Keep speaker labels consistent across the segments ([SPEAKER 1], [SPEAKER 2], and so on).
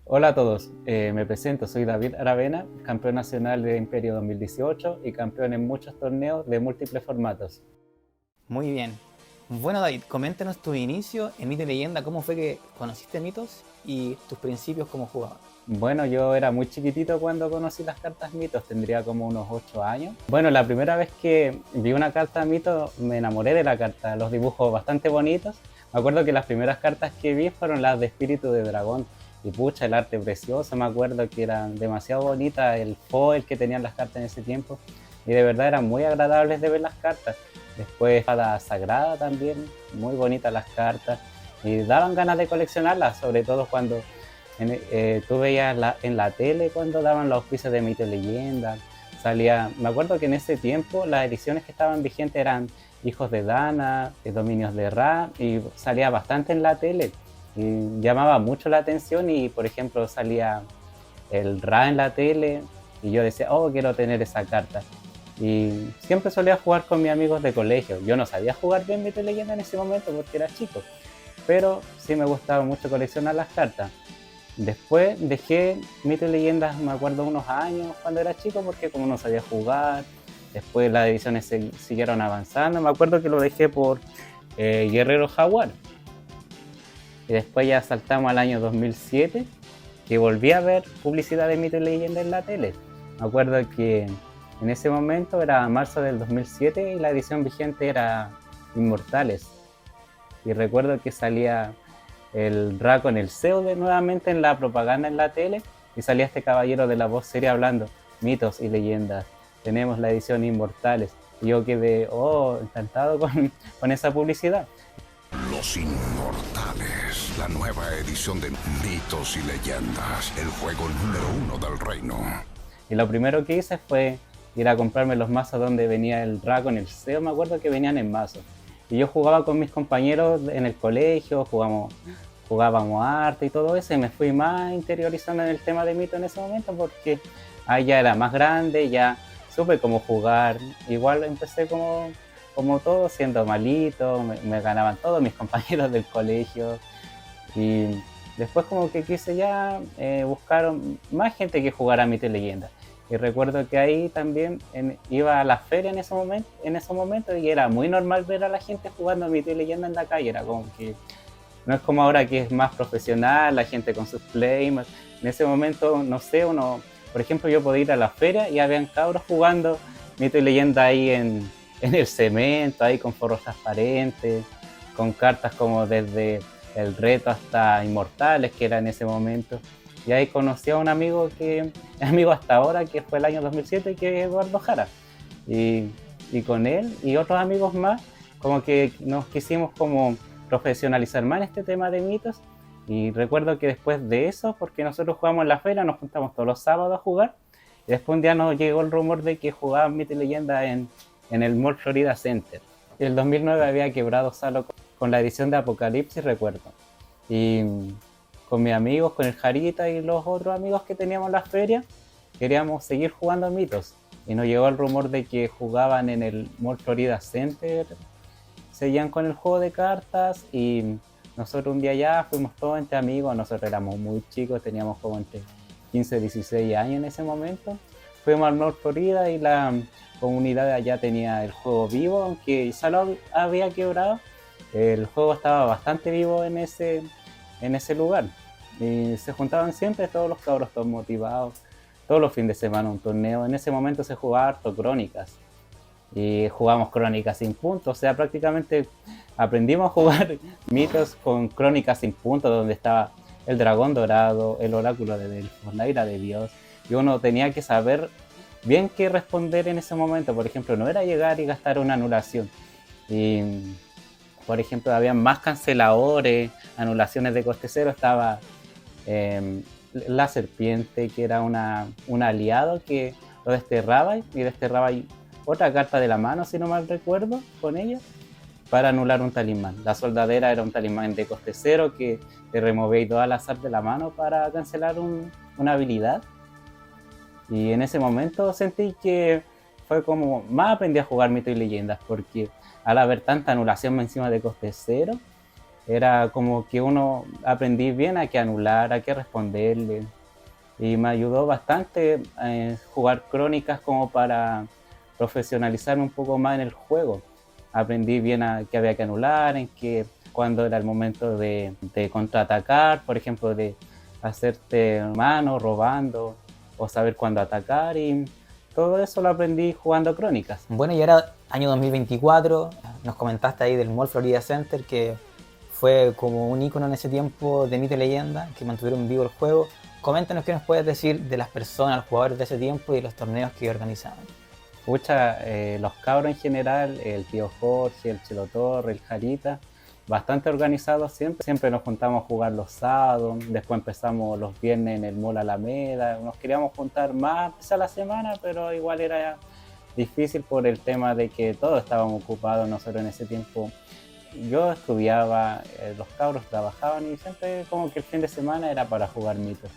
[SPEAKER 1] Hola a todos, me presento, soy David Aravena, campeón nacional de Imperio 2018 y campeón en muchos torneos de múltiples formatos.
[SPEAKER 2] Muy bien. Bueno, David, coméntanos tu inicio en Mito y Leyenda, cómo fue que conociste mitos y tus principios como jugador.
[SPEAKER 1] Bueno, yo era muy chiquitito cuando conocí las cartas mitos, tendría como unos 8 años. Bueno, la primera vez que vi una carta mito me enamoré de la carta, los dibujos bastante bonitos. Me acuerdo que las primeras cartas que vi fueron las de Espíritu de Dragón. Y pucha, el arte precioso, me acuerdo que eran demasiado bonitas, el foil que tenían las cartas en ese tiempo. Y de verdad eran muy agradables de ver las cartas. Después Espada Sagrada también, muy bonitas las cartas. Y daban ganas de coleccionarlas, sobre todo cuando tú veías en la tele cuando daban los auspicios de Mito y Leyenda. Salía, me acuerdo que en ese tiempo las ediciones que estaban vigentes eran Hijos de Dana, Dominios de Ra, y salía bastante en la tele. Y llamaba mucho la atención y, por ejemplo, salía el Ra en la tele y yo decía, oh, quiero tener esa carta. Y siempre solía jugar con mis amigos de colegio. Yo no sabía jugar bien Mito y Leyenda en ese momento porque era chico, pero sí me gustaba mucho coleccionar las cartas. Después dejé Mito y Leyendas, me acuerdo, unos años cuando era chico, porque como no sabía jugar, después las ediciones siguieron avanzando. Me acuerdo que lo dejé por Guerrero Jaguar. Y después ya saltamos al año 2007, que volví a ver publicidad de Mito y Leyenda en la tele. Me acuerdo que en ese momento era marzo del 2007 y la edición vigente era Inmortales. Y recuerdo que salía el Ra con el Seude nuevamente en la propaganda en la tele y salía este caballero de la voz seria hablando mitos y leyendas. Tenemos la edición Inmortales. Y yo quedé, oh, encantado con esa publicidad.
[SPEAKER 3] Los Inmortales, la nueva edición de Mitos y Leyendas, el juego número 1 del reino.
[SPEAKER 1] Y lo primero que hice fue ir a comprarme los mazos donde venía el Ra con el Seo, me acuerdo que venían en mazos. Y yo jugaba con mis compañeros en el colegio, jugábamos arte y todo eso, y me fui más interiorizando en el tema de mito en ese momento porque ahí ya era más grande, ya supe cómo jugar. Igual empecé como todo, siendo malito, me ganaban todos mis compañeros del colegio. Y después como que quise ya buscar más gente que jugara mito y leyenda. Y recuerdo que ahí también iba a la feria en ese momento y era muy normal ver a la gente jugando mito y leyenda en la calle. Era como que no es como ahora que es más profesional, la gente con sus playmas. En ese momento, no sé, por ejemplo, yo podía ir a la feria y habían cabros jugando mito y leyenda ahí en el cemento, ahí con forros transparentes, con cartas como desde el reto hasta inmortales, que era en ese momento. Y ahí conocí a un amigo que es amigo hasta ahora, que fue el año 2007, que es Eduardo Jara. Y, y con él y otros amigos más, como que nos quisimos como profesionalizar más en este tema de mitos. Y recuerdo que después de eso, porque nosotros jugamos en la feria, nos juntamos todos los sábados a jugar. Y después un día nos llegó el rumor de que jugaban Mito y Leyenda en el Mall Florida Center. Y el 2009 había quebrado Salo con la edición de Apocalipsis, recuerdo. Y con mis amigos, con el Jarita y los otros amigos que teníamos en la feria, queríamos seguir jugando mitos. Y nos llegó el rumor de que jugaban en el Mall Florida Center, seguían con el juego de cartas y nosotros un día ya fuimos todos entre amigos, nosotros éramos muy chicos, teníamos como entre 15 y 16 años en ese momento. Fuimos al North Florida y la comunidad de allá tenía el juego vivo, aunque ya lo había quebrado, el juego estaba bastante vivo en ese lugar. Y se juntaban siempre todos los cabros, todos motivados, todos los fines de semana un torneo. En ese momento se jugaba harto Crónicas y jugamos Crónicas sin puntos, o sea, prácticamente aprendimos a jugar mitos con Crónicas sin puntos, donde estaba el dragón dorado, el oráculo de Delfos, la ira de Dios, y uno tenía que saber bien qué responder en ese momento. Por ejemplo, no era llegar y gastar una anulación. Y, por ejemplo, había más canceladores, anulaciones de coste cero, estaba la serpiente, que era un aliado que lo desterraba y desterraba otra carta de la mano, si no mal recuerdo, con ella, para anular un talismán. La soldadera era un talismán de coste cero que te removéis todo al azar de la mano para cancelar una habilidad. Y en ese momento sentí que fue como más aprendí a jugar mito y leyendas, porque al haber tanta anulación encima de coste cero, Era como que uno aprendí bien a qué anular, a qué responderle. Y me ayudó bastante jugar crónicas como para profesionalizarme un poco más en el juego. Aprendí bien a qué había que anular, en qué, cuándo era el momento de contraatacar, por ejemplo, de hacerte mano robando o saber cuándo atacar, y todo eso lo aprendí jugando crónicas.
[SPEAKER 2] Bueno, y ahora año 2024, nos comentaste ahí del Mall Florida Center, que fue como un icono en ese tiempo de mito y leyenda, que mantuvieron vivo el juego. Coméntanos qué nos puedes decir de las personas, los jugadores de ese tiempo y de los torneos que organizaban.
[SPEAKER 1] Pucha, los cabros en general, el tío Jorge, el Chelo Torre, el Jarita, bastante organizados siempre. Siempre nos juntamos a jugar los sábados, después empezamos los viernes en el Mall Alameda. Nos queríamos juntar más veces a la semana, pero igual era difícil por el tema de que todos estábamos ocupados. Nosotros en ese tiempo, yo estudiaba, los cabros trabajaban y siempre como que el fin de semana era para jugar mitos.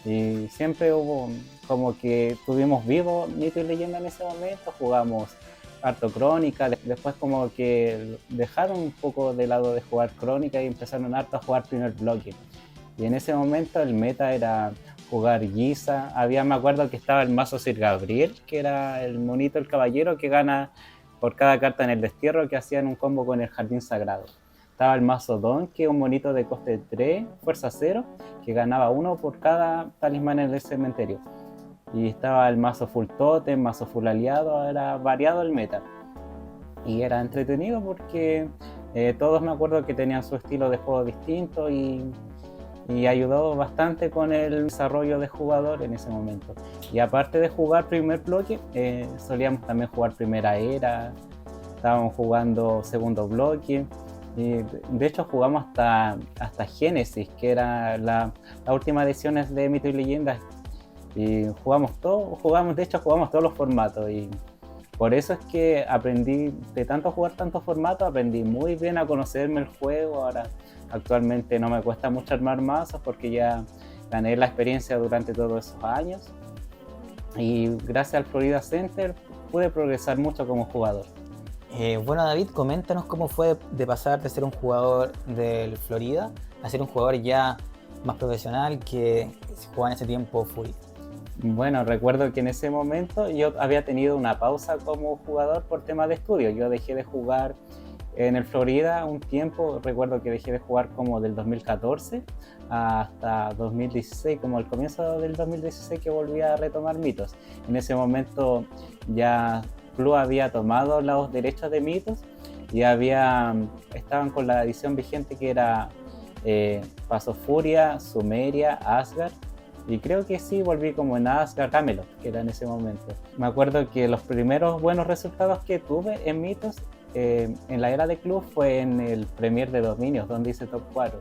[SPEAKER 1] Y siempre hubo como que tuvimos vivo Mito y Leyenda en ese momento, jugamos harto Crónica, después como que dejaron un poco de lado de jugar Crónica y empezaron harto a jugar primer bloque. Y en ese momento el meta era jugar Giza, me acuerdo que estaba el mazo Sir Gabriel, que era el monito, el caballero que gana por cada carta en el destierro, que hacían un combo con el Jardín Sagrado. Estaba el mazo Don, que es un monito de coste 3, fuerza 0, que ganaba 1 por cada talismán en el cementerio. Y estaba el mazo Full Totem, mazo Full Aliado, era variado el meta. Y era entretenido porque todos me acuerdo que tenían su estilo de juego distinto, y ayudó bastante con el desarrollo de jugador en ese momento. Y aparte de jugar primer bloque, solíamos también jugar primera era, estábamos jugando segundo bloque. Y de hecho jugamos hasta Génesis, que era la última edición de Mito y Leyendas. Y de hecho jugamos todos los formatos. Y por eso es que aprendí, de tanto jugar tantos formatos, aprendí muy bien a conocerme el juego. Ahora actualmente no me cuesta mucho armar mazos porque ya gané la experiencia durante todos esos años. Y gracias al Florida Center pude progresar mucho como jugador.
[SPEAKER 2] Bueno, David, coméntanos cómo fue de pasar de ser un jugador del Florida a ser un jugador ya más profesional que jugaba en ese tiempo Fury.
[SPEAKER 1] Bueno, recuerdo que en ese momento yo había tenido una pausa como jugador por temas de estudio. Yo dejé de jugar en el Florida un tiempo, recuerdo que dejé de jugar como del 2014 hasta 2016, como al comienzo del 2016 que volví a retomar mitos. En ese momento ya Club había tomado los derechos de mitos y estaban con la edición vigente que era Paso Furia, Sumeria, Asgard, y creo que sí volví como en Asgard, Camelot, que era en ese momento. Me acuerdo que los primeros buenos resultados que tuve en mitos en la era de Club fue en el Premier de Dominios, donde hice top 4.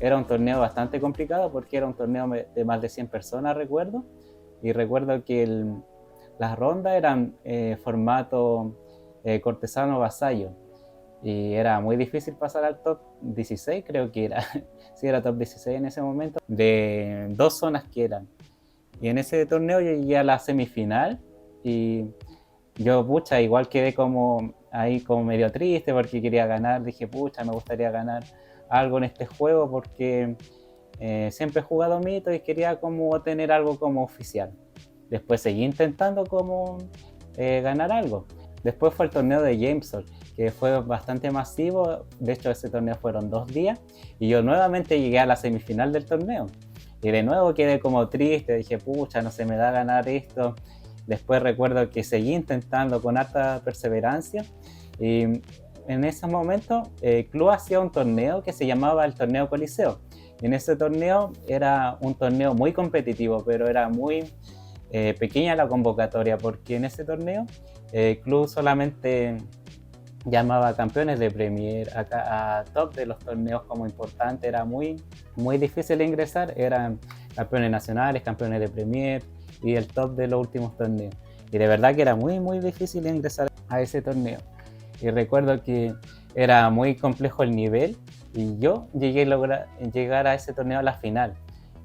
[SPEAKER 1] Era un torneo bastante complicado porque era un torneo de más de 100 personas, recuerdo, y recuerdo que las rondas eran formato cortesano vasallo, y era muy difícil pasar al top 16, creo que era. Sí, era top 16 en ese momento, de 2 zonas que eran. Y en ese torneo yo llegué a la semifinal y yo, pucha, igual quedé como ahí como medio triste porque quería ganar. Dije, pucha, me gustaría ganar algo en este juego porque siempre he jugado mito y quería como tener algo como oficial. Después seguí intentando como ganar algo. Después fue el torneo de Jameson, que fue bastante masivo. De hecho, ese torneo fueron 2 días y yo nuevamente llegué a la semifinal del torneo. Y de nuevo quedé como triste, dije, pucha, no se me da ganar esto. Después recuerdo que seguí intentando con harta perseverancia, y en ese momento Club hacía un torneo que se llamaba el Torneo Coliseo. Y en ese torneo era un torneo muy competitivo, pero era muy pequeña la convocatoria, porque en ese torneo Club solamente llamaba a campeones de Premier, a top de los torneos como importante. Era muy difícil de ingresar, eran campeones nacionales, campeones de Premier y el top de los últimos torneos. Y de verdad que era muy difícil de ingresar a ese torneo. Y recuerdo que era muy complejo el nivel y yo llegué a llegar a ese torneo a la final.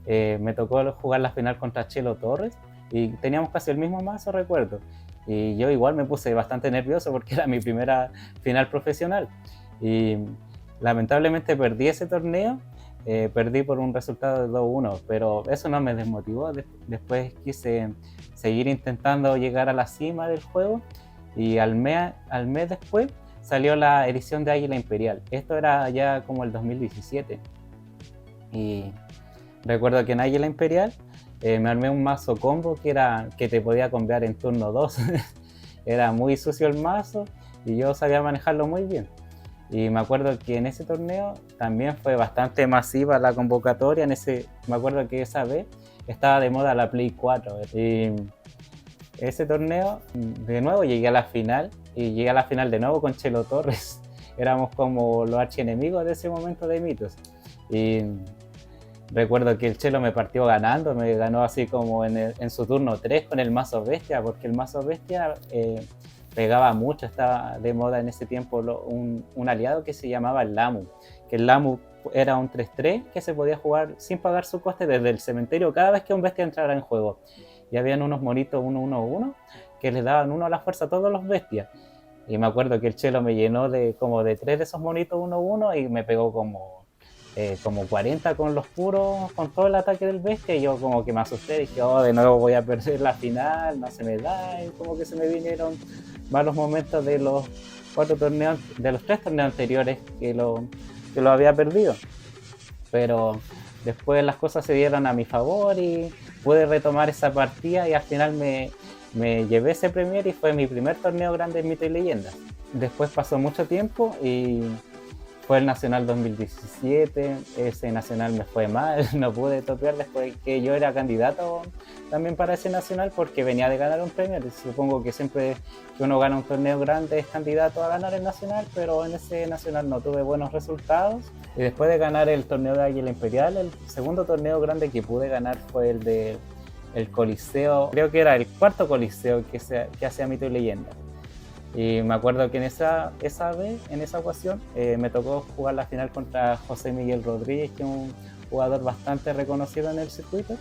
[SPEAKER 1] Me tocó jugar la final contra Chelo Torres y teníamos casi el mismo mazo, recuerdo. Y yo igual me puse bastante nervioso porque era mi primera final profesional. Y Lamentablemente perdí ese torneo, perdí por un resultado de 2-1, pero eso no me desmotivó. Después quise seguir intentando llegar a la cima del juego y al mes después salió la edición de Águila Imperial. Esto era ya como el 2017 y recuerdo que en Águila Imperial me armé un mazo combo que te podía combiar en turno 2. Era muy sucio el mazo y yo sabía manejarlo muy bien. Y me acuerdo que en ese torneo también fue bastante masiva la convocatoria. Me acuerdo que esa vez estaba de moda la Play 4. Y ese torneo, de nuevo llegué a la final. Y llegué a la final de nuevo con Chelo Torres. Éramos como los archienemigos de ese momento de Mitos. Y recuerdo que el Chelo me partió ganando. Me ganó así como en su turno 3 con el mazo bestia. Porque el mazo bestia... pegaba mucho, estaba de moda en ese tiempo un aliado que se llamaba el Lamu, que el Lamu era un 3-3 que se podía jugar sin pagar su coste desde el cementerio cada vez que un bestia entrara en juego. Y habían unos monitos 1-1-1 que les daban 1 a la fuerza a todos los bestias. Y me acuerdo que el Chelo me llenó de 3 de esos monitos 1-1 y me pegó como 40 con los puros, con todo el ataque del bestia, y yo como que me asusté y dije, de nuevo voy a perder la final, no se me da, y como que se me vinieron malos momentos de los 3 torneos anteriores que lo había perdido. Pero después las cosas se dieron a mi favor y pude retomar esa partida y al final me llevé ese premier y fue mi primer torneo grande en Mito y Leyendas. Después pasó mucho tiempo y fue el Nacional 2017, ese Nacional me fue mal, no pude topear después que yo era candidato también para ese Nacional porque venía de ganar un premio. Supongo que siempre que uno gana un torneo grande es candidato a ganar el Nacional, pero en ese Nacional no tuve buenos resultados. Y después de ganar el torneo de Águila Imperial, el segundo torneo grande que pude ganar fue el de el Coliseo, creo que era el 4º Coliseo que hacía Mito y Leyenda. Y me acuerdo que en esa ocasión, me tocó jugar la final contra José Miguel Rodríguez, que es un jugador bastante reconocido en el circuito,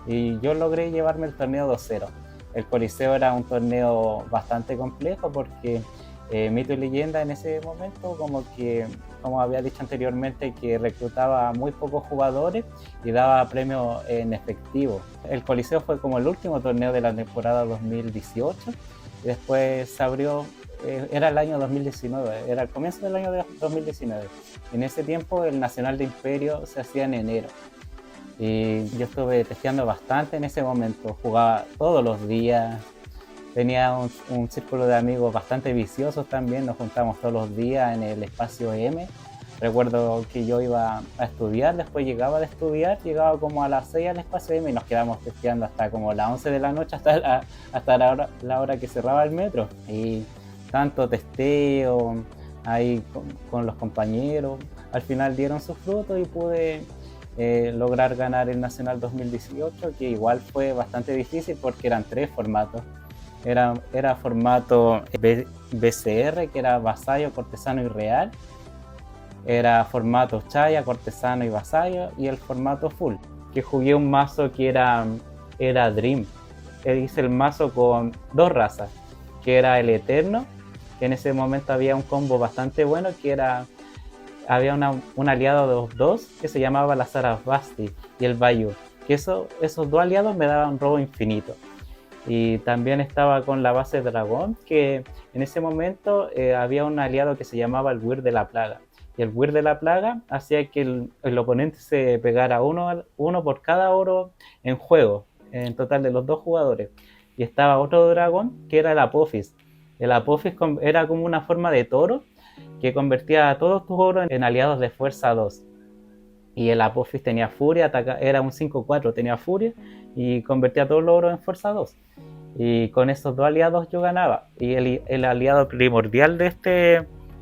[SPEAKER 1] y yo logré llevarme el torneo 2-0. El Coliseo era un torneo bastante complejo porque Mito y Leyenda en ese momento, como había dicho anteriormente, que reclutaba a muy pocos jugadores y daba premios en efectivo. El Coliseo fue como el último torneo de la temporada 2018. Y después se abrió, era el año 2019, era el comienzo del año de 2019. En ese tiempo el Nacional de Imperio se hacía en enero. Y yo estuve testeando bastante en ese momento, jugaba todos los días, tenía un círculo de amigos bastante viciosos también, nos juntamos todos los días en el espacio M. Recuerdo que yo iba a estudiar, después llegaba como a las 6 al espacio M y nos quedamos testeando hasta como las 11 de la noche, hasta la hora que cerraba el metro. Y tanto testeo ahí con los compañeros, al final dieron sus frutos y pude lograr ganar el Nacional 2018, que igual fue bastante difícil porque eran 3 formatos. Era formato BCR, que era vasallo, cortesano y real. Era formato Chaya, cortesano y vasallo, y el formato full, que jugué un mazo que era Dream. Hice el mazo con 2 razas, que era el Eterno, que en ese momento había un combo bastante bueno, había un aliado de los 2 que se llamaba la Sarasvati y el Bayou, que esos 2 aliados me daban robo infinito. Y también estaba con la base Dragón, que en ese momento había un aliado que se llamaba el Weir de la Plaga. Y el Weir de la Plaga hacía que el oponente se pegara uno por cada oro en juego, en total de los 2 jugadores. Y estaba otro dragón que era el Apophis. El Apophis era como una forma de toro que convertía a todos tus oros en aliados de fuerza 2. Y el Apophis tenía furia, era un 5-4, tenía furia y convertía a todos los oros en fuerza 2. Y con esos 2 aliados yo ganaba. Y el aliado primordial de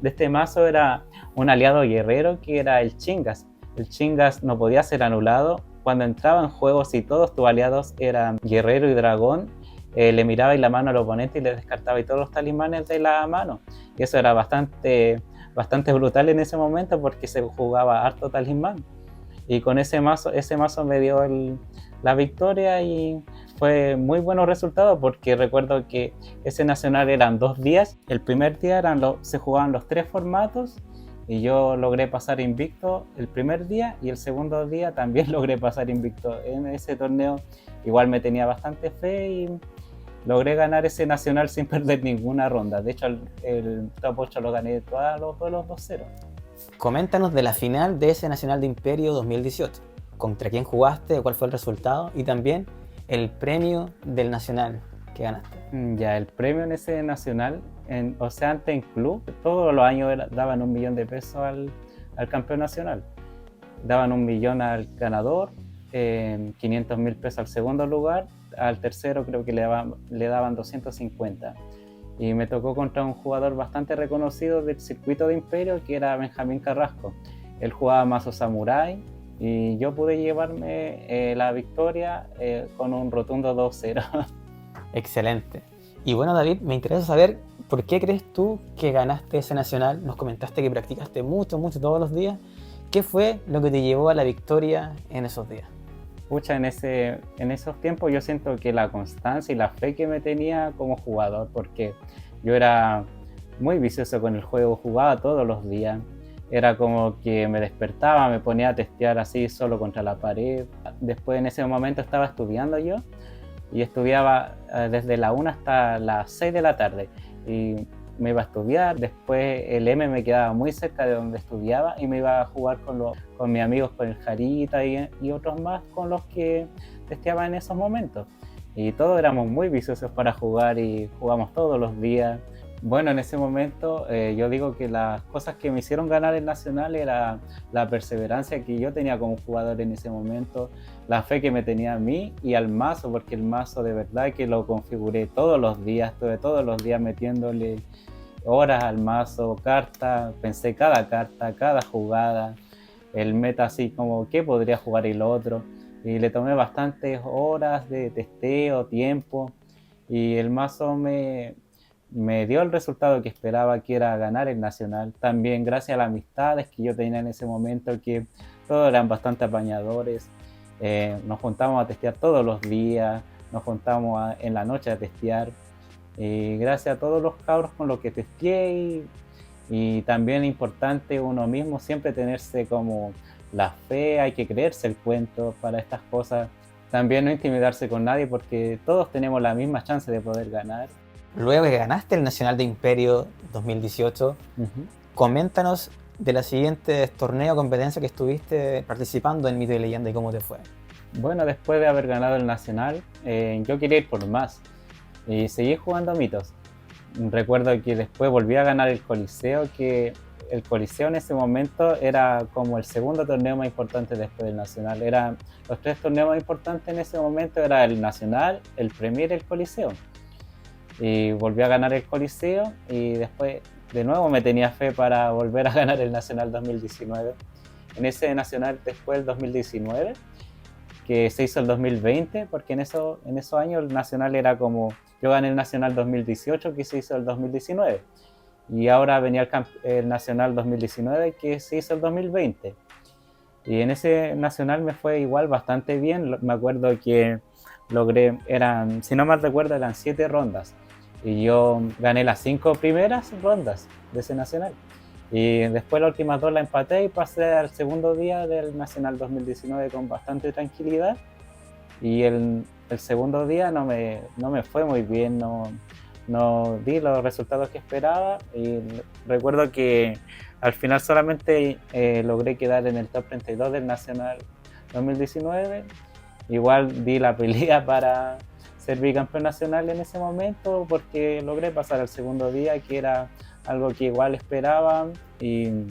[SPEAKER 1] este mazo era un aliado guerrero que era el Chingas. El Chingas no podía ser anulado. Cuando entraba en juego, si todos tus aliados eran guerrero y dragón, le miraba la mano al oponente y le descartaba todos los talismanes de la mano. Y eso era bastante brutal en ese momento porque se jugaba harto talismán. Y con ese mazo me dio la victoria y fue muy buenos resultados porque recuerdo que ese nacional eran 2 días. El primer día se jugaban los 3 formatos y yo logré pasar invicto el primer día y el segundo día también logré pasar invicto en ese torneo. Igual me tenía bastante fe y logré ganar ese nacional sin perder ninguna ronda. De hecho, el top 8 lo gané todos los duelos 2-0.
[SPEAKER 2] Coméntanos de la final de ese Nacional de Imperio 2018. ¿Contra quién jugaste? ¿Cuál fue el resultado? Y también el premio del Nacional que ganaste.
[SPEAKER 1] Ya, el premio en ese nacional, o sea, antes en club, todos los años daban 1 millón de pesos al campeón nacional. Daban 1 millón al ganador, 500.000 pesos al segundo lugar, al tercero creo que le daban 250. Y me tocó contra un jugador bastante reconocido del circuito de Imperio, que era Benjamín Carrasco. Él jugaba mazo Samurai y yo pude llevarme la victoria con un rotundo 2-0.
[SPEAKER 2] Excelente. Y bueno, David, me interesa saber por qué crees tú que ganaste ese nacional. Nos comentaste que practicaste mucho todos los días. ¿Qué fue lo que te llevó a la victoria en esos días?
[SPEAKER 1] Pucha, en esos tiempos yo siento que la constancia y la fe que me tenía como jugador, porque yo era muy vicioso con el juego, jugaba todos los días. Era como que me despertaba, me ponía a testear así solo contra la pared. Después en ese momento estaba estudiando yo y estudiaba desde la 1 hasta las 6 de la tarde y me iba a estudiar. Después el M me quedaba muy cerca de donde estudiaba y me iba a jugar con mis amigos, con el Jarita y otros más con los que testeaba en esos momentos. Y todos éramos muy viciosos para jugar y jugamos todos los días. Bueno, en ese momento yo digo que las cosas que me hicieron ganar el Nacional era la perseverancia que yo tenía como jugador en ese momento, la fe que me tenía a mí y al mazo, porque el mazo de verdad que lo configuré todos los días, estuve todos los días metiéndole horas al mazo, cartas, pensé cada carta, cada jugada, el meta así como qué podría jugar el otro, y le tomé bastantes horas de testeo, tiempo, y el mazo me dio el resultado que esperaba, que era ganar el Nacional. También gracias a las amistades que yo tenía en ese momento, que todos eran bastante apañadores. Nos juntábamos a testear todos los días, nos juntábamos en la noche a testear. Y gracias a todos los cabros con los que testeé y también importante uno mismo siempre tenerse como la fe, hay que creerse el cuento para estas cosas. También no intimidarse con nadie porque todos tenemos la misma chance de poder ganar.
[SPEAKER 2] Luego que ganaste el Nacional de Imperio 2018, coméntanos de los siguientes torneos o competencias que estuviste participando en Mito y Leyenda y cómo te fue.
[SPEAKER 1] Bueno, después de haber ganado el Nacional, yo quería ir por más y seguí jugando mitos. Recuerdo que después volví a ganar el Coliseo, que el Coliseo en ese momento era como el segundo torneo más importante después del Nacional. Eran los 3 torneos más importantes en ese momento, era el Nacional, el Premier y el Coliseo. Y volví a ganar el Coliseo y después de nuevo me tenía fe para volver a ganar el Nacional 2019. En ese Nacional después del 2019, que se hizo el 2020, porque en esos años el Nacional era como, yo gané el Nacional 2018 que se hizo el 2019 y ahora venía el Nacional 2019 que se hizo el 2020. Y en ese Nacional me fue igual bastante bien. Me acuerdo que logré, si no mal recuerdo, eran 7 rondas y yo gané las 5 primeras rondas de ese Nacional y después las últimas 2 la empaté y pasé al segundo día del Nacional 2019 con bastante tranquilidad. Y el segundo día no me fue muy bien, no di los resultados que esperaba y recuerdo que al final solamente logré quedar en el top 32 del Nacional 2019. Igual di la pelea para ser bicampeón nacional en ese momento porque logré pasar al segundo día, que era algo que igual esperaba, y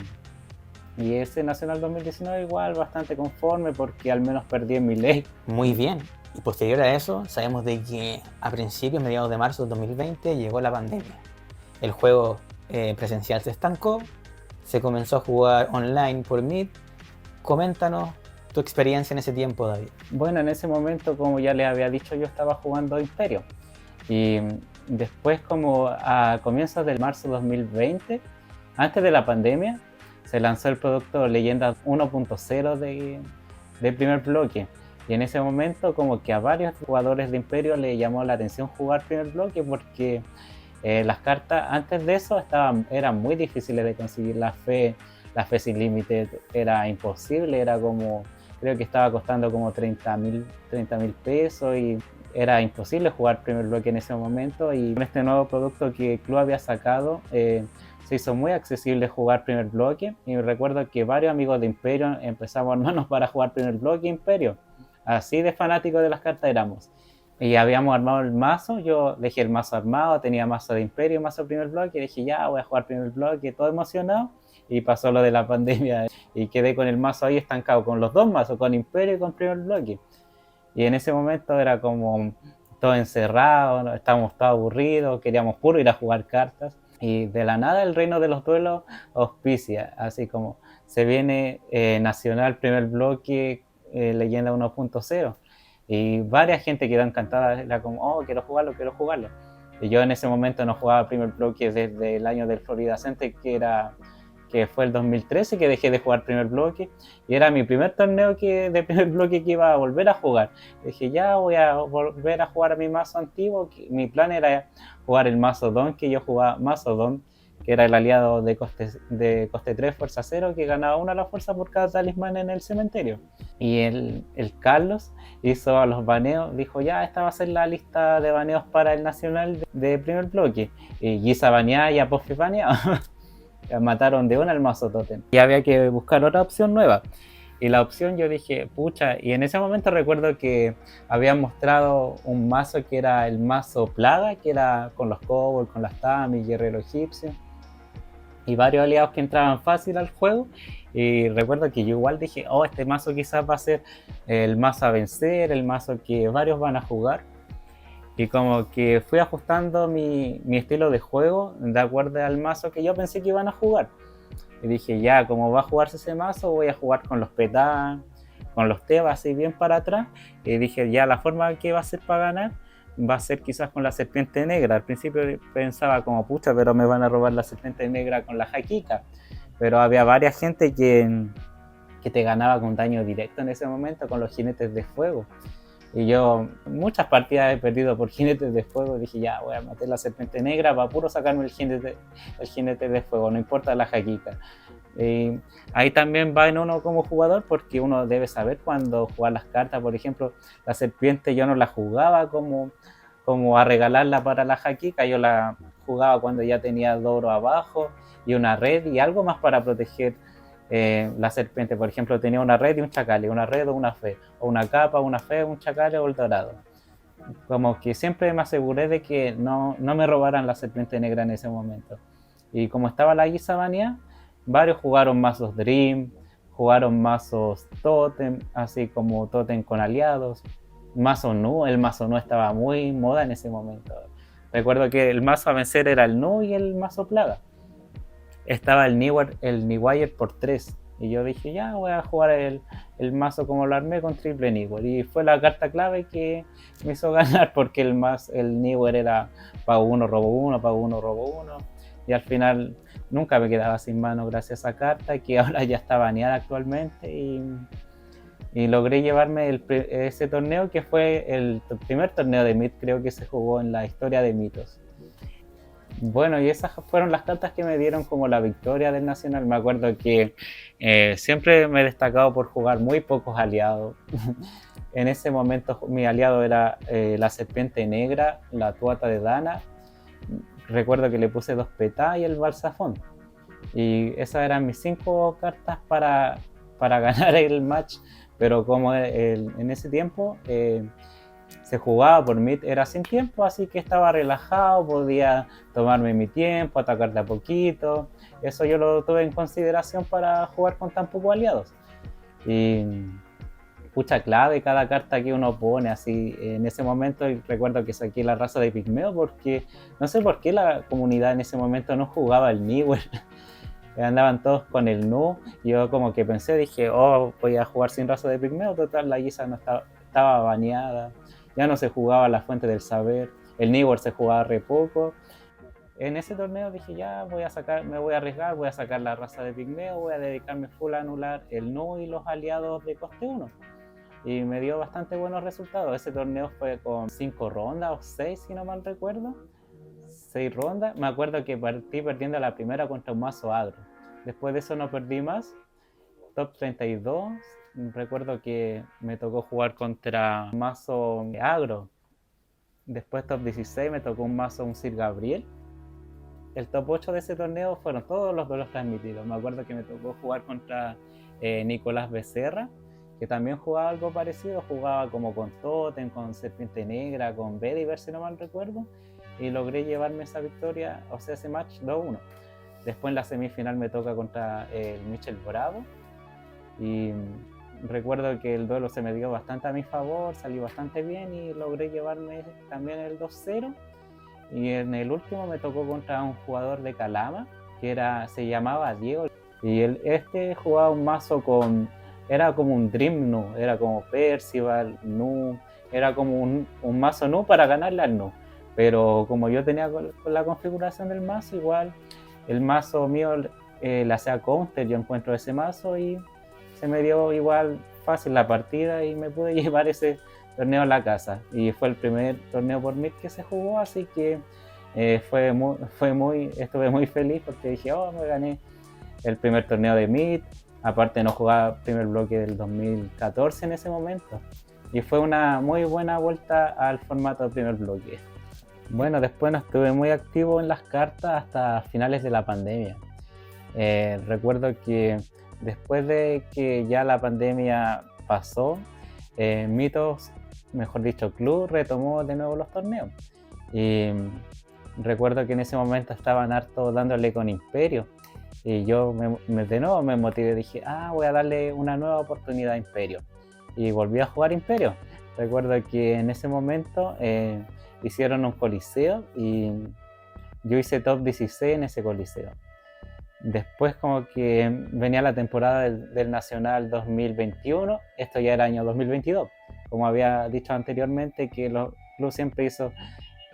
[SPEAKER 1] ese Nacional 2019 igual bastante conforme porque al menos perdí en mi ley.
[SPEAKER 2] Muy bien. Y posterior a eso, sabemos de que a principios, mediados de marzo de 2020, llegó la pandemia. El juego presencial se estancó, se comenzó a jugar online por Meet. Coméntanos tu experiencia en ese tiempo, David.
[SPEAKER 1] Bueno, en ese momento, como ya les había dicho, yo estaba jugando Imperio. Y después, como a comienzos del marzo de 2020, antes de la pandemia, se lanzó el producto Leyenda 1.0 de primer bloque. Y en ese momento, como que a varios jugadores de Imperio les llamó la atención jugar primer bloque porque las cartas antes de eso eran muy difíciles de conseguir. La fe la Facing Limited era imposible, era como, creo que estaba costando como 30.000 pesos y era imposible jugar primer bloque en ese momento. Y con este nuevo producto que Club había sacado, se hizo muy accesible jugar primer bloque. Y recuerdo que varios amigos de Imperio empezamos a armarnos para jugar primer bloque Imperio. Así de fanáticos de las cartas éramos. Y habíamos armado el mazo, yo dejé el mazo armado, tenía mazo de Imperio, mazo primer bloque, y dije ya voy a jugar primer bloque, todo emocionado. Y pasó lo de la pandemia y quedé con el mazo ahí estancado, con los dos mazos, con Imperio y con primer bloque. Y en ese momento era como todo encerrado, estábamos todos aburridos, queríamos puro ir a jugar cartas. Y de la nada el Reino de los Duelos auspicia, así como se viene Nacional primer bloque, Leyenda 1.0. Y varias gente quedó encantada, era como, oh, quiero jugarlo, quiero jugarlo. Y yo en ese momento no jugaba primer bloque desde el año del Florida Center, que fue el 2013, que dejé de jugar primer bloque, y era mi primer torneo de primer bloque que iba a volver a jugar. Y dije, ya voy a volver a jugar a mi mazo antiguo. Mi plan era jugar el mazo Don, que yo jugaba mazo Don, que era el aliado de coste 3, fuerza 0, que ganaba una la fuerza por cada talismán en el cementerio. Y el Carlos hizo a los baneos, dijo ya, esta va a ser la lista de baneos para el nacional de primer bloque. Y Giza baneada y Apophis baneado. Mataron de una al mazo Totem. Y había que buscar otra opción nueva. Y la opción yo dije, pucha, y en ese momento recuerdo que habían mostrado un mazo que era el mazo Plaga, que era con los Kobolds, con las Tamis, Guerrero Egipcio, y varios aliados que entraban fácil al juego. Y recuerdo que yo igual dije, oh, este mazo quizás va a ser el mazo a vencer, el mazo que varios van a jugar. Y como que fui ajustando mi estilo de juego de acuerdo al mazo que yo pensé que iban a jugar. Y dije, ya, como va a jugarse ese mazo, voy a jugar con los Petán, con los Tebas, así bien para atrás. Y dije, ya, la forma que va a ser para ganar va a ser quizás con la Serpiente Negra. Al principio pensaba como, pucha, pero me van a robar la Serpiente Negra con la Jaquica. Pero había varias gente que te ganaba con daño directo en ese momento con los Jinetes de Fuego. Y yo muchas partidas he perdido por Jinetes de Fuego. Dije, ya, voy a meter la Serpiente Negra para puro sacarme el jinete de Fuego, no importa la Jaquica. Y ahí también va en uno como jugador, porque uno debe saber cuándo jugar las cartas. Por ejemplo, la Serpiente yo no la jugaba como a regalarla para la Jaquica, yo la jugaba cuando ya tenía Doro abajo y una red y algo más para proteger la Serpiente. Por ejemplo, tenía una red y un chacal, una red o una fe, o una capa, una fe, un chacal o el dorado. Como que siempre me aseguré de que no me robaran la Serpiente Negra en ese momento. Y como estaba la Giza baneada, varios jugaron mazos Dream, jugaron mazos Totem, así como Totem con aliados. Mazo Nu, el mazo Nu estaba muy moda en ese momento. Recuerdo que el mazo a vencer era el Nu y el mazo Plaga. Estaba el Newire por 3 y yo dije ya voy a jugar el mazo como lo armé con triple Newire, y fue la carta clave que me hizo ganar, porque el Newire era pago 1, robo 1, pago 1, robo 1, y al final nunca me quedaba sin mano gracias a esa carta, que ahora ya está baneada actualmente, y logré llevarme ese torneo, que fue el primer torneo de Myth, creo que se jugó en la historia de Mitos. Bueno, y esas fueron las cartas que me dieron como la victoria del Nacional. Me acuerdo que siempre me he destacado por jugar muy pocos aliados. En ese momento mi aliado era la Serpiente Negra, la Tuata de Dana. Recuerdo que le puse 2 Petá y el Balsafón. Y esas eran mis 5 cartas para ganar el match. Pero como en ese tiempo se jugaba por mid, era sin tiempo, así que estaba relajado, podía tomarme mi tiempo, atacar de a poquito. Eso yo lo tuve en consideración para jugar con tan pocos aliados. Y pucha clave cada carta que uno pone, así en ese momento recuerdo que saqué la raza de Pigmeo, porque no sé por qué la comunidad en ese momento no jugaba el Newell. Andaban todos con el Nu, y yo como que pensé, dije, oh, voy a jugar sin raza de Pigmeo, total la Giza no estaba baneada. Ya no se jugaba la Fuente del Saber, el Newell se jugaba re poco. En ese torneo dije, ya me voy a arriesgar, voy a sacar la raza de Pigmeo, voy a dedicarme full a anular el Nu y los aliados de coste 1. Y me dio bastante buenos resultados. Ese torneo fue con 5 rondas o 6, si no mal recuerdo. 6 rondas. Me acuerdo que partí perdiendo la primera contra un mazo agro. Después de eso no perdí más. Top 32, recuerdo que me tocó jugar contra un mazo agro. Después top 16 me tocó un mazo, un Sir Gabriel. El top 8 de ese torneo fueron todos los duelos transmitidos. Me acuerdo que me tocó jugar contra Nicolás Becerra, que también jugaba algo parecido, jugaba como con Totem, con Serpiente Negra, con Vediver, si no mal recuerdo, y logré llevarme esa victoria, o sea, ese match 2-1. Después en la semifinal me toca contra el Michel Bravo, y recuerdo que el duelo se me dio bastante a mi favor, salí bastante bien y logré llevarme también el 2-0. Y en el último me tocó contra un jugador de Calama, que se llamaba Diego, y este jugaba un mazo era como un Dream Nu, era como Percival, Nu, era como un mazo Nu para ganarle al Nu. Pero como yo tenía con la configuración del mazo, igual el mazo mío le hacía counter, yo encuentro ese mazo y se me dio igual fácil la partida y me pude llevar ese torneo a la casa. Y fue el primer torneo por mid que se jugó, así que estuve muy feliz porque dije, oh, me gané el primer torneo de mid. Aparte no jugaba primer bloque del 2014 en ese momento. Y fue una muy buena vuelta al formato de primer bloque. Bueno, después no estuve muy activo en las cartas hasta finales de la pandemia. Recuerdo que después de que ya la pandemia pasó, Mitos, mejor dicho Club, retomó de nuevo los torneos. Y recuerdo que en ese momento estaban harto dándole con Imperio. Y yo de nuevo me motivé, dije, voy a darle una nueva oportunidad a Imperio. Y volví a jugar Imperio. Recuerdo que en ese momento hicieron un coliseo y yo hice top 16 en ese coliseo. Después como que venía la temporada del Nacional 2021, esto ya era año 2022. Como había dicho anteriormente, que los clubes siempre hizo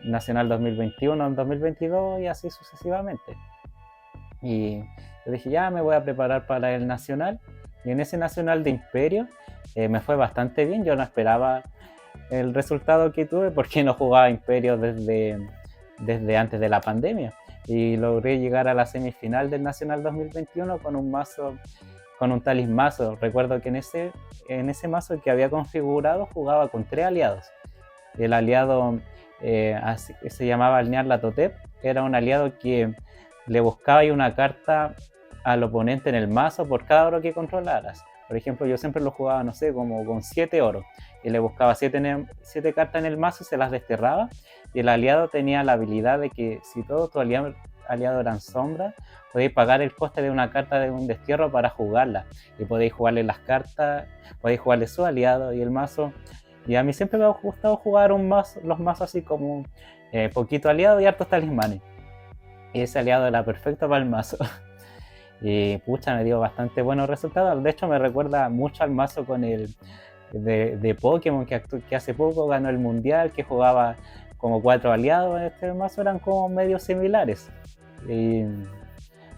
[SPEAKER 1] Nacional 2021 en 2022 y así sucesivamente. Y yo dije, ya me voy a preparar para el Nacional. Y en ese Nacional de Imperio me fue bastante bien. Yo no esperaba el resultado que tuve porque no jugaba Imperio desde antes de la pandemia. Y logré llegar a la semifinal del Nacional 2021 con un mazo, con un talismazo. Recuerdo que en ese mazo que había configurado jugaba con 3 aliados. El aliado se llamaba Nyarlathotep, era un aliado que le buscaba una carta al oponente en el mazo por cada oro que controlaras. Por ejemplo, yo siempre lo jugaba, no sé, como con 7 oros. Y le buscaba 7 cartas en el mazo y se las desterraba. Y el aliado tenía la habilidad de que si todo tu aliado eran sombras, podéis pagar el coste de una carta de un destierro para jugarla. Y podéis jugarle las cartas, podéis jugarle su aliado y el mazo. Y a mí siempre me ha gustado jugar los mazos así como poquito aliado y hartos talismanes. Y ese aliado era perfecto para el mazo. Y pucha, me dio bastante buenos resultados. De hecho, me recuerda mucho al mazo con el de Pokémon que hace poco ganó el mundial, que jugaba como 4 aliados. Este mazo eran como medio similares. Y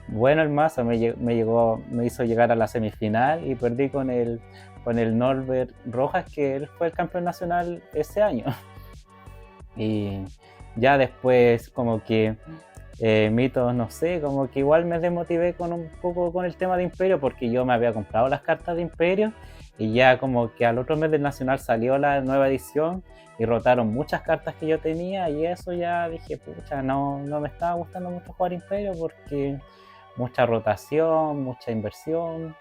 [SPEAKER 1] bueno, el mazo me hizo llegar a la semifinal y perdí con el Norbert Rojas, que él fue el campeón nacional ese año. Y ya después como que Mitos, no sé, como que igual me desmotivé un poco con el tema de Imperio porque yo me había comprado las cartas de Imperio y ya como que al otro mes del Nacional salió la nueva edición y rotaron muchas cartas que yo tenía y eso ya dije, pucha, no me estaba gustando mucho jugar Imperio porque mucha rotación, mucha inversión.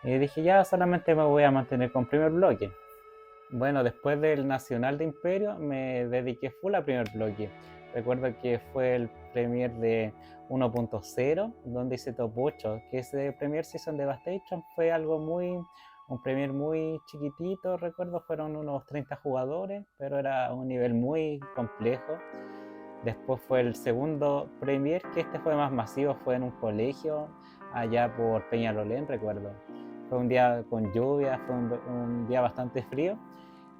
[SPEAKER 1] Y dije, ya solamente me voy a mantener con primer bloque. Bueno, después del Nacional de Imperio me dediqué full a primer bloque. Recuerdo que fue el Premier de 1.0, donde hice top 8, que ese Premier Season Devastation fue un Premier muy chiquitito, recuerdo, fueron unos 30 jugadores, pero era un nivel muy complejo. Después fue el segundo Premier, que este fue más masivo, fue en un colegio, allá por Peñalolén, recuerdo. Fue un día con lluvia, fue un día bastante frío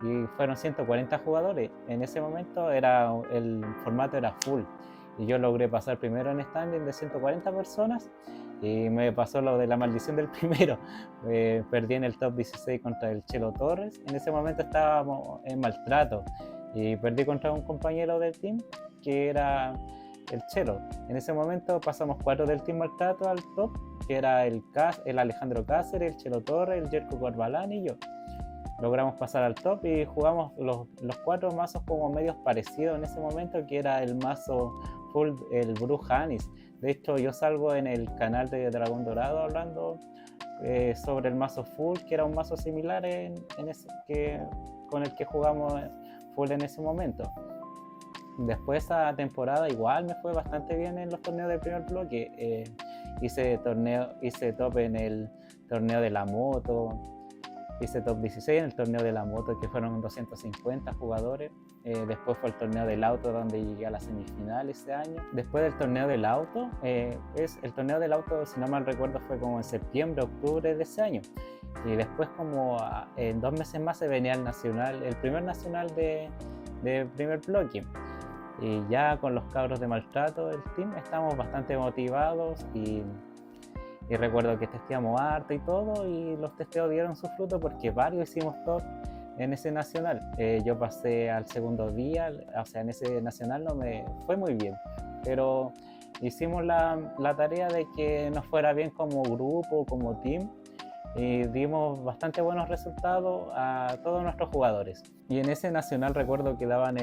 [SPEAKER 1] y fueron 140 jugadores. En ese momento el formato era full y yo logré pasar primero en standing de 140 personas y me pasó lo de la maldición del primero. Perdí en el top 16 contra el Chelo Torres. En ese momento estábamos en maltrato y perdí contra un compañero del team que era el Chelo. En ese momento pasamos 4 del Team Maltrato al top, que era el Alejandro Cáceres, el Chelo Torres, el Jerko Corbalán y yo. Logramos pasar al top y jugamos los 4 mazos como medios parecidos en ese momento, que era el mazo full, el Bru Janis. De hecho, yo salgo en el canal de Dragón Dorado hablando sobre el mazo full, que era un mazo similar con el que jugamos full en ese momento. Después esa temporada igual me fue bastante bien en los torneos del primer bloque. Hice top en el torneo de la moto, hice top 16 en el torneo de la moto, que fueron 250 jugadores. Después fue el torneo del auto, donde llegué a la semifinal ese año. Después del torneo del auto, el torneo del auto, si no mal recuerdo, fue como en septiembre, octubre de ese año. Y después, como en 2 meses más, se venía el primer nacional de primer bloque. Y ya con los cabros de Maltrato, el team, estamos bastante motivados y recuerdo que testeamos harto y todo, y los testeos dieron su fruto porque varios hicimos top en ese nacional. Yo pasé al segundo día, o sea, en ese nacional no me fue muy bien, pero hicimos la tarea de que nos fuera bien como grupo, como team, y dimos bastante buenos resultados a todos nuestros jugadores. Y en ese nacional recuerdo que daban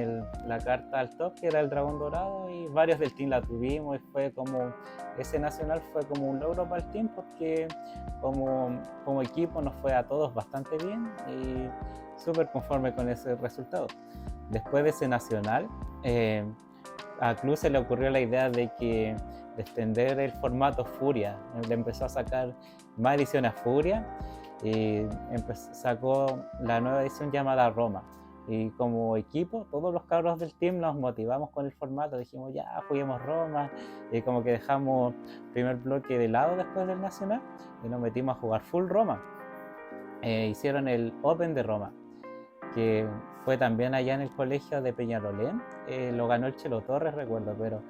[SPEAKER 1] la carta al top, que era el Dragón Dorado, y varios del team la tuvimos, y ese nacional fue como un logro para el team, porque como equipo nos fue a todos bastante bien y súper conforme con ese resultado. Después de ese nacional, a Club se le ocurrió la idea de extender el formato Furia. Le empezó a sacar más ediciones a Furia y sacó la nueva edición llamada Roma. Y como equipo, todos los cabros del team nos motivamos con el formato, dijimos ya, juguemos Roma, y como que dejamos el primer bloque de lado después del nacional y nos metimos a jugar full Roma. Hicieron el Open de Roma, que fue también allá en el colegio de Peñalolén. Lo ganó el Chelo Torres, recuerdo, pero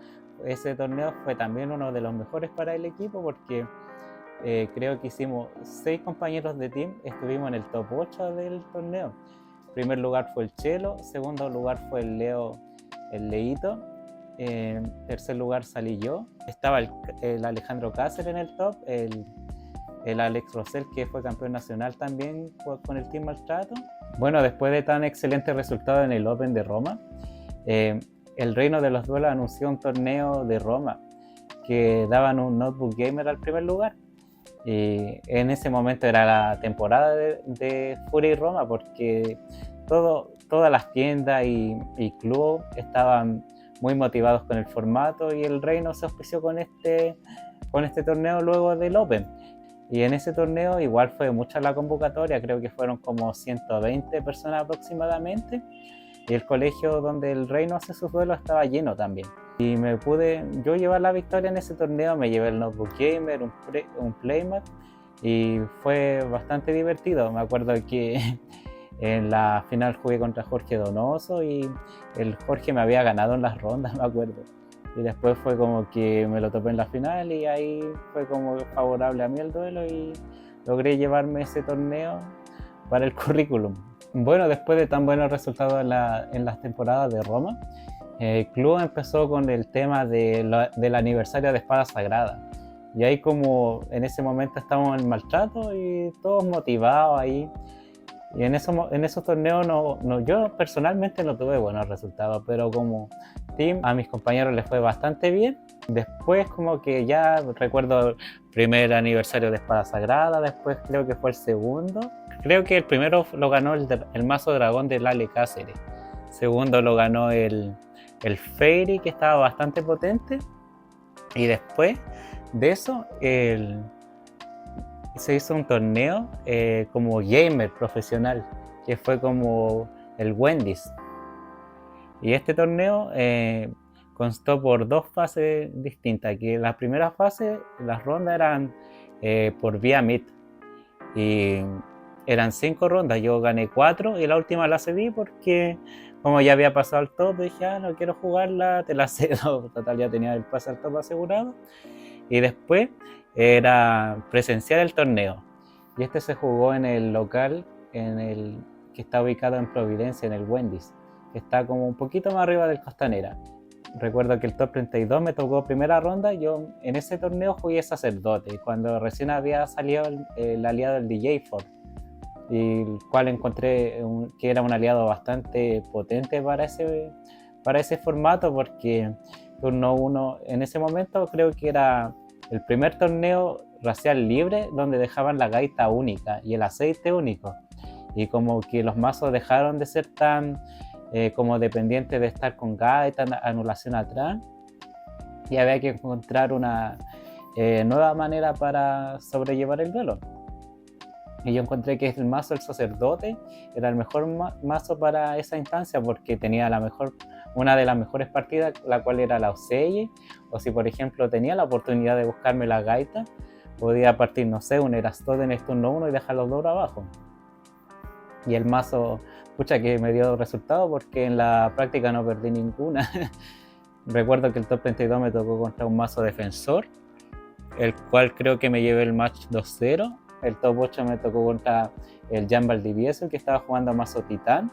[SPEAKER 1] ese torneo fue también uno de los mejores para el equipo, porque creo que hicimos 6 compañeros de team, estuvimos en el top 8 del torneo. Primer lugar fue el Chelo, segundo lugar fue el Leito, tercer lugar salí yo, estaba el Alejandro Cáceres en el top, el Alex Rosell, que fue campeón nacional también con el Team Maltrato. Bueno, después de tan excelente resultado en el Open de Roma, el Reino de los Duelos anunció un torneo de Roma que daban un notebook gamer al primer lugar. Y en ese momento era la temporada de Furia y Roma, porque todas las tiendas y club estaban muy motivados con el formato, y el Reino se auspició con este torneo luego del Open. Y en ese torneo igual fue mucha la convocatoria, creo que fueron como 120 personas aproximadamente, y el colegio donde el Reino hace sus duelos estaba lleno también. Y me pude yo llevar la victoria en ese torneo, me llevé el notebook gamer, un playmat, y fue bastante divertido. Me acuerdo que en la final jugué contra Jorge Donoso y el Jorge me había ganado en las rondas, me acuerdo. Y después fue como que me lo topé en la final, y ahí fue como favorable a mí el duelo, y logré llevarme ese torneo para el currículum. Bueno, después de tan buenos resultados en las temporadas de Roma, el club empezó con el tema del aniversario de Espada Sagrada. Y ahí, como en ese momento estábamos en Maltrato y todos motivados ahí. Y en esos torneos yo personalmente no tuve buenos resultados, pero como team a mis compañeros les fue bastante bien. Después como que ya recuerdo el primer aniversario de Espada Sagrada, después creo que fue el segundo. Creo que el primero lo ganó el mazo dragón de Lale Cáceres. Segundo lo ganó el Fairy, que estaba bastante potente. Y después de eso se hizo un torneo como gamer profesional, que fue como el Wendy's. Y este torneo constó por 2 fases distintas, que la primera fase, las rondas eran por vía Meet, y eran 5 rondas, yo gané 4 y la última la cedí porque como ya había pasado al top, dije, no quiero jugarla, te la cedo. Total, ya tenía el pase al top asegurado. Y después era presenciar el torneo, y este se jugó en el local que está ubicado en Providencia, en el Wendy's, que está como un poquito más arriba del Costanera. recuerdo que el top 32 me tocó primera ronda. Yo en ese torneo jugué sacerdote, cuando recién había salido el aliado del DJ Ford, y el cual encontré que era un aliado bastante potente para ese formato, porque turno 1 en ese momento creo que era el primer torneo racial libre donde dejaban la gaita única y el aceite único, y como que los mazos dejaron de ser tan como dependientes de estar con gaita, anulación atrás, y había que encontrar una nueva manera para sobrellevar el duelo. Y yo encontré que el mazo del sacerdote era el mejor mazo para esa instancia, porque tenía una de las mejores partidas, la cual era la Oseye, o si por ejemplo tenía la oportunidad de buscarme la gaita, podía partir, no sé, un Erastote en el turno 1 y dejar los dos abajo. Y el mazo, pucha, que me dio resultado, porque en la práctica no perdí ninguna. Recuerdo que el top 32 me tocó contra un mazo defensor, el cual creo que me llevé el match 2-0. El top 8 me tocó contra el Jan Valdivieso, que estaba jugando mazo Titán.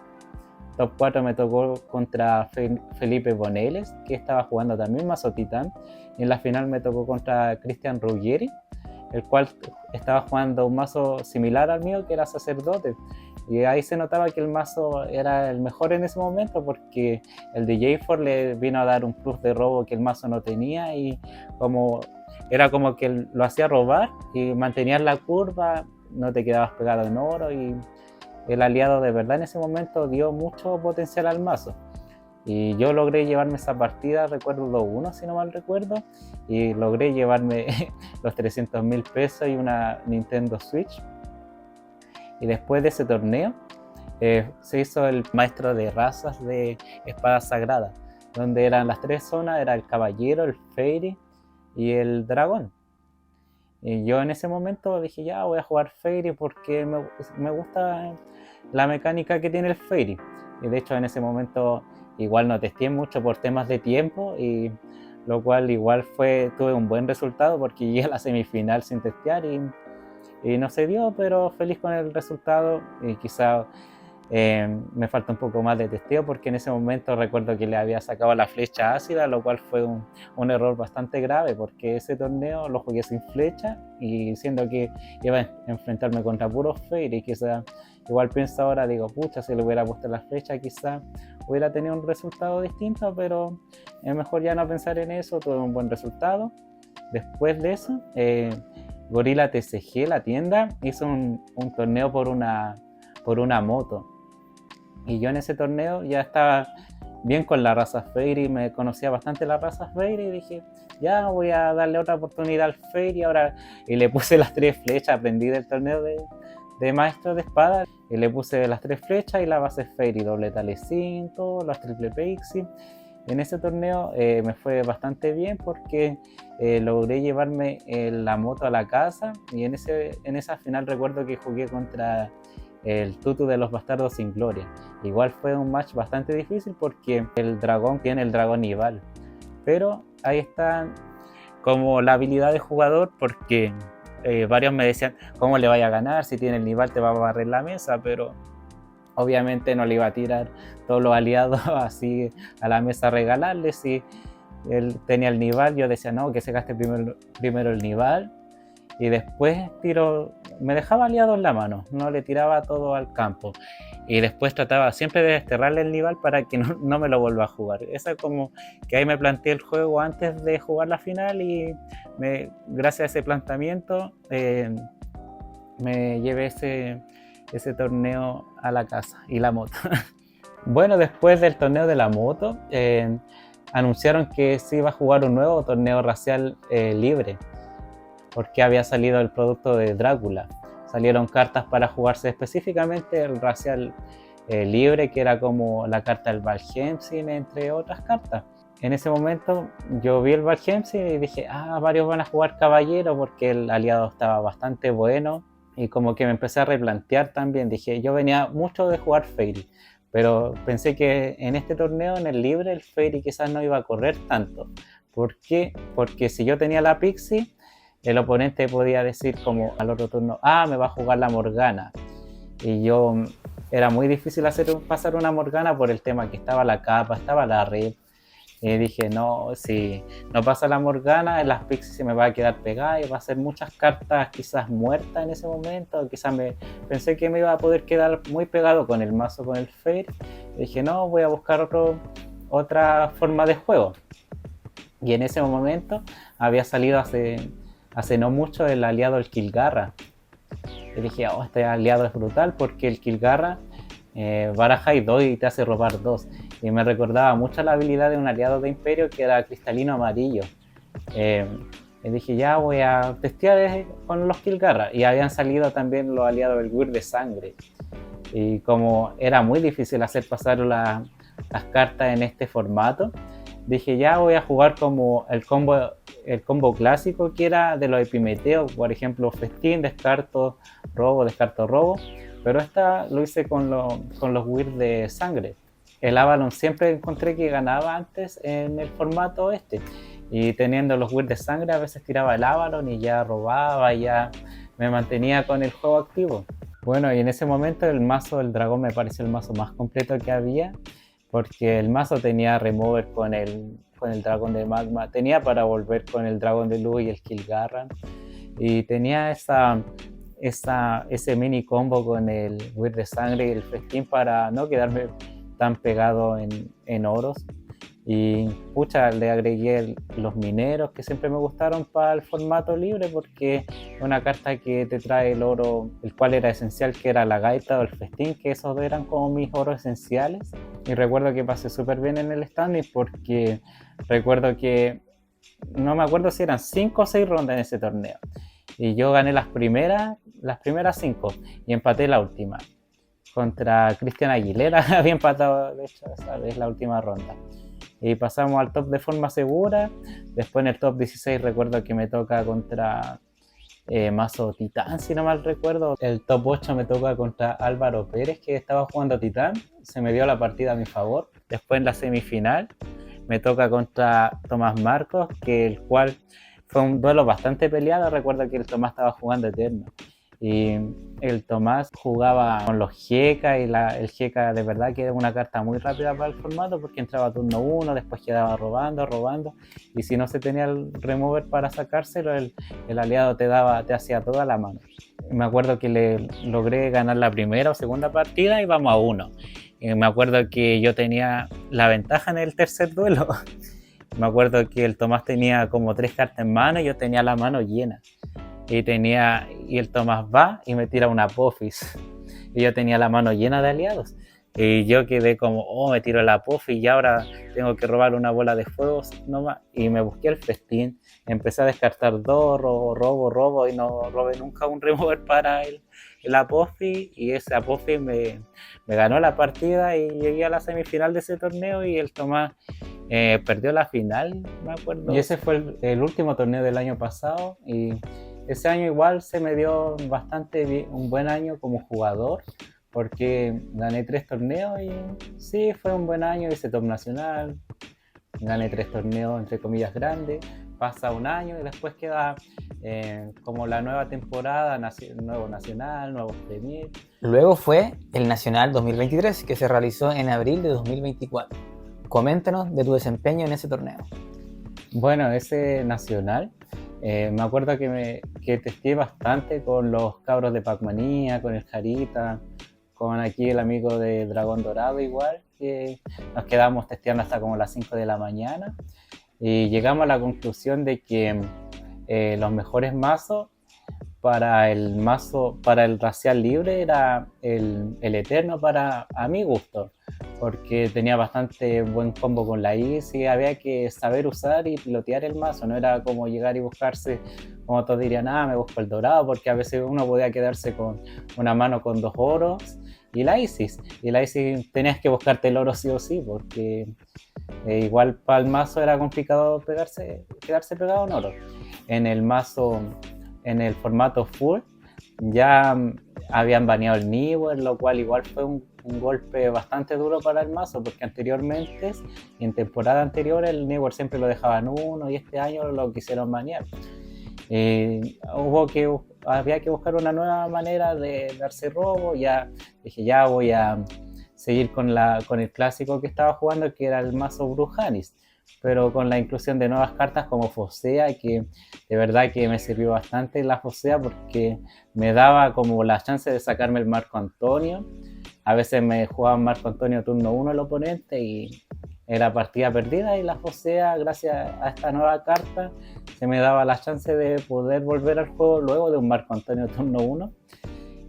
[SPEAKER 1] Top 4 me tocó contra Felipe Boneles, que estaba jugando también mazo Titán. Y en la final me tocó contra Cristian Ruggieri, el cual estaba jugando un mazo similar al mío, que era sacerdote. Y ahí se notaba que el mazo era el mejor en ese momento, porque el DJ Ford le vino a dar un plus de robo que el mazo no tenía, y era como que lo hacía robar y mantenías la curva, no te quedabas pegado en oro, y el aliado de verdad en ese momento dio mucho potencial al mazo. Y yo logré llevarme esa partida, recuerdo 2-1 si no mal recuerdo, y logré llevarme los 300.000 pesos y una Nintendo Switch. Y después de ese torneo se hizo el maestro de razas de espada sagrada, donde eran las 3 zonas, era el caballero, el fairy y el dragón. Y yo en ese momento dije, ya voy a jugar fairy porque me gusta la mecánica que tiene el fairy. Y de hecho en ese momento igual no testé mucho por temas de tiempo, y lo cual igual tuve un buen resultado, porque llegué a la semifinal sin testear y no se dio, pero feliz con el resultado. Y quizá me falta un poco más de testeo, porque en ese momento recuerdo que le había sacado la flecha ácida, lo cual fue un error bastante grave, porque ese torneo lo jugué sin flecha, y siendo que iba a enfrentarme contra puros Fairy, y quizá igual pienso ahora, digo, pucha, si le hubiera puesto la flecha quizá hubiera tenido un resultado distinto, pero es mejor ya no pensar en eso. Tuve un buen resultado. Después de eso, Gorilla TCG, la tienda, hizo un torneo por una moto, y yo en ese torneo ya estaba bien con la raza Fairy, me conocía bastante la raza Fairy, y dije, ya voy a darle otra oportunidad al Fairy ahora. Y le puse las 3 flechas, aprendí del torneo de maestro de espada, y le puse las 3 flechas y la base Fairy, doble talecinto, las triple pixie. En ese torneo me fue bastante bien, porque logré llevarme la moto a la casa, y en esa final recuerdo que jugué contra el Tutu de los Bastardos sin Gloria. Igual fue un match bastante difícil, porque el dragón tiene el dragón Nival, pero ahí está como la habilidad del jugador, porque varios me decían, ¿cómo le vaya a ganar? Si tiene el Nival te va a barrer la mesa, pero obviamente no le iba a tirar todos los aliados así a la mesa a regalarle. Si él tenía el Nival, yo decía, no, que se gaste primero el Nival, y después me dejaba aliado en la mano, no le tiraba todo al campo, y después trataba siempre de desterrarle el Nival para que no me lo vuelva a jugar. Esa como que ahí me planteé el juego antes de jugar la final, y gracias a ese planteamiento me llevé ese torneo a la casa y la moto. Bueno, después del torneo de la moto, anunciaron que se iba a jugar un nuevo torneo racial libre, porque había salido el producto de Drácula. Salieron cartas para jugarse específicamente el racial libre, que era como la carta del Valheimsin, entre otras cartas. En ese momento yo vi el Valheimsin y dije, varios van a jugar caballero, porque el aliado estaba bastante bueno. Y como que me empecé a replantear también, dije, yo venía mucho de jugar Fairy, pero pensé que en este torneo, en el libre, el Fairy quizás no iba a correr tanto. ¿Por qué? Porque si yo tenía la Pixie, el oponente podía decir como al otro turno, me va a jugar la Morgana. Y era muy difícil hacer pasar una Morgana, por el tema que estaba la capa, estaba la red. Y dije, no, si no pasa la Morgana, las Pixies se me va a quedar pegada y va a ser muchas cartas quizás muertas en ese momento. Pensé que me iba a poder quedar muy pegado con el mazo, con el Fate. Y dije, no, voy a buscar otra forma de juego. Y en ese momento había salido hace no mucho el aliado el Kilgarra. Y dije, oh, este aliado es brutal porque el Kilgarra baraja y 2 y te hace robar 2. Y me recordaba mucho la habilidad de un aliado de Imperio que era Cristalino Amarillo. Y dije, ya voy a testear con los Kilgarra. Y habían salido también los aliados del Weir de Sangre. Y como era muy difícil hacer pasar las cartas en este formato, dije, ya voy a jugar como el combo clásico que era de los epimeteos, por ejemplo, festín, descarto robo, pero esta lo hice con los Weir de Sangre. El Avalon siempre encontré que ganaba antes en el formato este, y teniendo los Weir de Sangre a veces tiraba el Avalon y ya robaba, y ya me mantenía con el juego activo. Bueno, y en ese momento el mazo del dragón me pareció el mazo más completo que había, porque el mazo tenía remover con el dragón de magma, tenía para volver con el dragón de luz y el Kilgarra, y tenía ese mini combo con el Weir de Sangre y el festín para no quedarme tan pegado en oros. Y pucha, le agregué los mineros que siempre me gustaron para el formato libre, porque es una carta que te trae el oro, el cual era esencial, que era la gaita o el festín, que esos eran como mis oros esenciales. Y recuerdo que pasé súper bien en el standing, porque recuerdo que no me acuerdo si eran 5 o 6 rondas en ese torneo, y yo gané las primeras 5 y empaté la última contra Cristian Aguilera. Había empatado de hecho esa vez la última ronda y pasamos al top de forma segura. Después en el top 16 recuerdo que me toca contra mazo Titán, si no mal recuerdo. El top 8 me toca contra Álvaro Pérez, que estaba jugando Titán, se me dio la partida a mi favor. Después en la semifinal me toca contra Tomás Marcos, el cual fue un duelo bastante peleado. Recuerdo que el Tomás estaba jugando Eterno y el Tomás jugaba con los G.E.K.K.A. y el G.E.K.K.A. de verdad que era una carta muy rápida para el formato, porque entraba turno 1, después quedaba robando, y si no se tenía el remover para sacárselo, el aliado te hacía toda la mano. Me acuerdo que le logré ganar la primera o segunda partida y vamos a 1. Me acuerdo que yo tenía la ventaja en el tercer duelo. Me acuerdo que el Tomás tenía como 3 cartas en mano y yo tenía la mano llena. Y el Tomás va y me tira una Apophis. Y yo tenía la mano llena de aliados. Y yo quedé como, oh, me tiro la Apophis y ahora tengo que robar una bola de fuego nomás. Y me busqué el festín. Empecé a descartar 2, robo y no robé nunca un remover para el Apophis. Y ese Apophis me ganó la partida y llegué a la semifinal de ese torneo, y el Tomás perdió la final, me acuerdo. Y ese fue el último torneo del año pasado, y ese año igual se me dio bastante bien, un buen año como jugador, porque gané 3 torneos y sí, fue un buen año. Hice top nacional, gané 3 torneos entre comillas grandes. Pasa un año y después queda como la nueva temporada, nuevo nacional, nuevos premier.
[SPEAKER 2] Luego fue el Nacional 2023, que se realizó en abril de 2024. Coméntanos de tu desempeño en ese torneo.
[SPEAKER 1] Bueno, ese nacional, me acuerdo que testeé bastante con los cabros de Pacmanía, con el Jarita, con aquí el amigo de Dragón Dorado igual, que nos quedamos testeando hasta como las 5 de la mañana, y llegamos a la conclusión de que los mejores mazos para el racial libre era el Eterno, a mi gusto, porque tenía bastante buen combo con la Easy. Había que saber usar y pilotear el mazo, no era como llegar y buscarse, como todos dirían, me busco el dorado, porque a veces uno podía quedarse con una mano con 2 oros y la Isis tenías que buscarte el oro sí o sí, porque igual para el mazo era complicado quedarse pegado en oro. En el mazo, en el formato full, ya habían baneado el Niwer, lo cual igual fue un golpe bastante duro para el mazo, porque anteriormente, en temporada anterior, el Niwer siempre lo dejaban 1 y este año lo quisieron banear. Había que buscar una nueva manera de darse robo. Ya dije, ya voy a seguir con el clásico que estaba jugando, que era el mazo Brujanis, pero con la inclusión de nuevas cartas como Focea, que de verdad que me sirvió bastante la Focea porque me daba como la chance de sacarme el Marco Antonio. A veces me jugaba Marco Antonio turno 1 el oponente y era partida perdida, y la Focea, gracias a esta nueva carta, se me daba la chance de poder volver al juego luego de un Marco Antonio turno 1.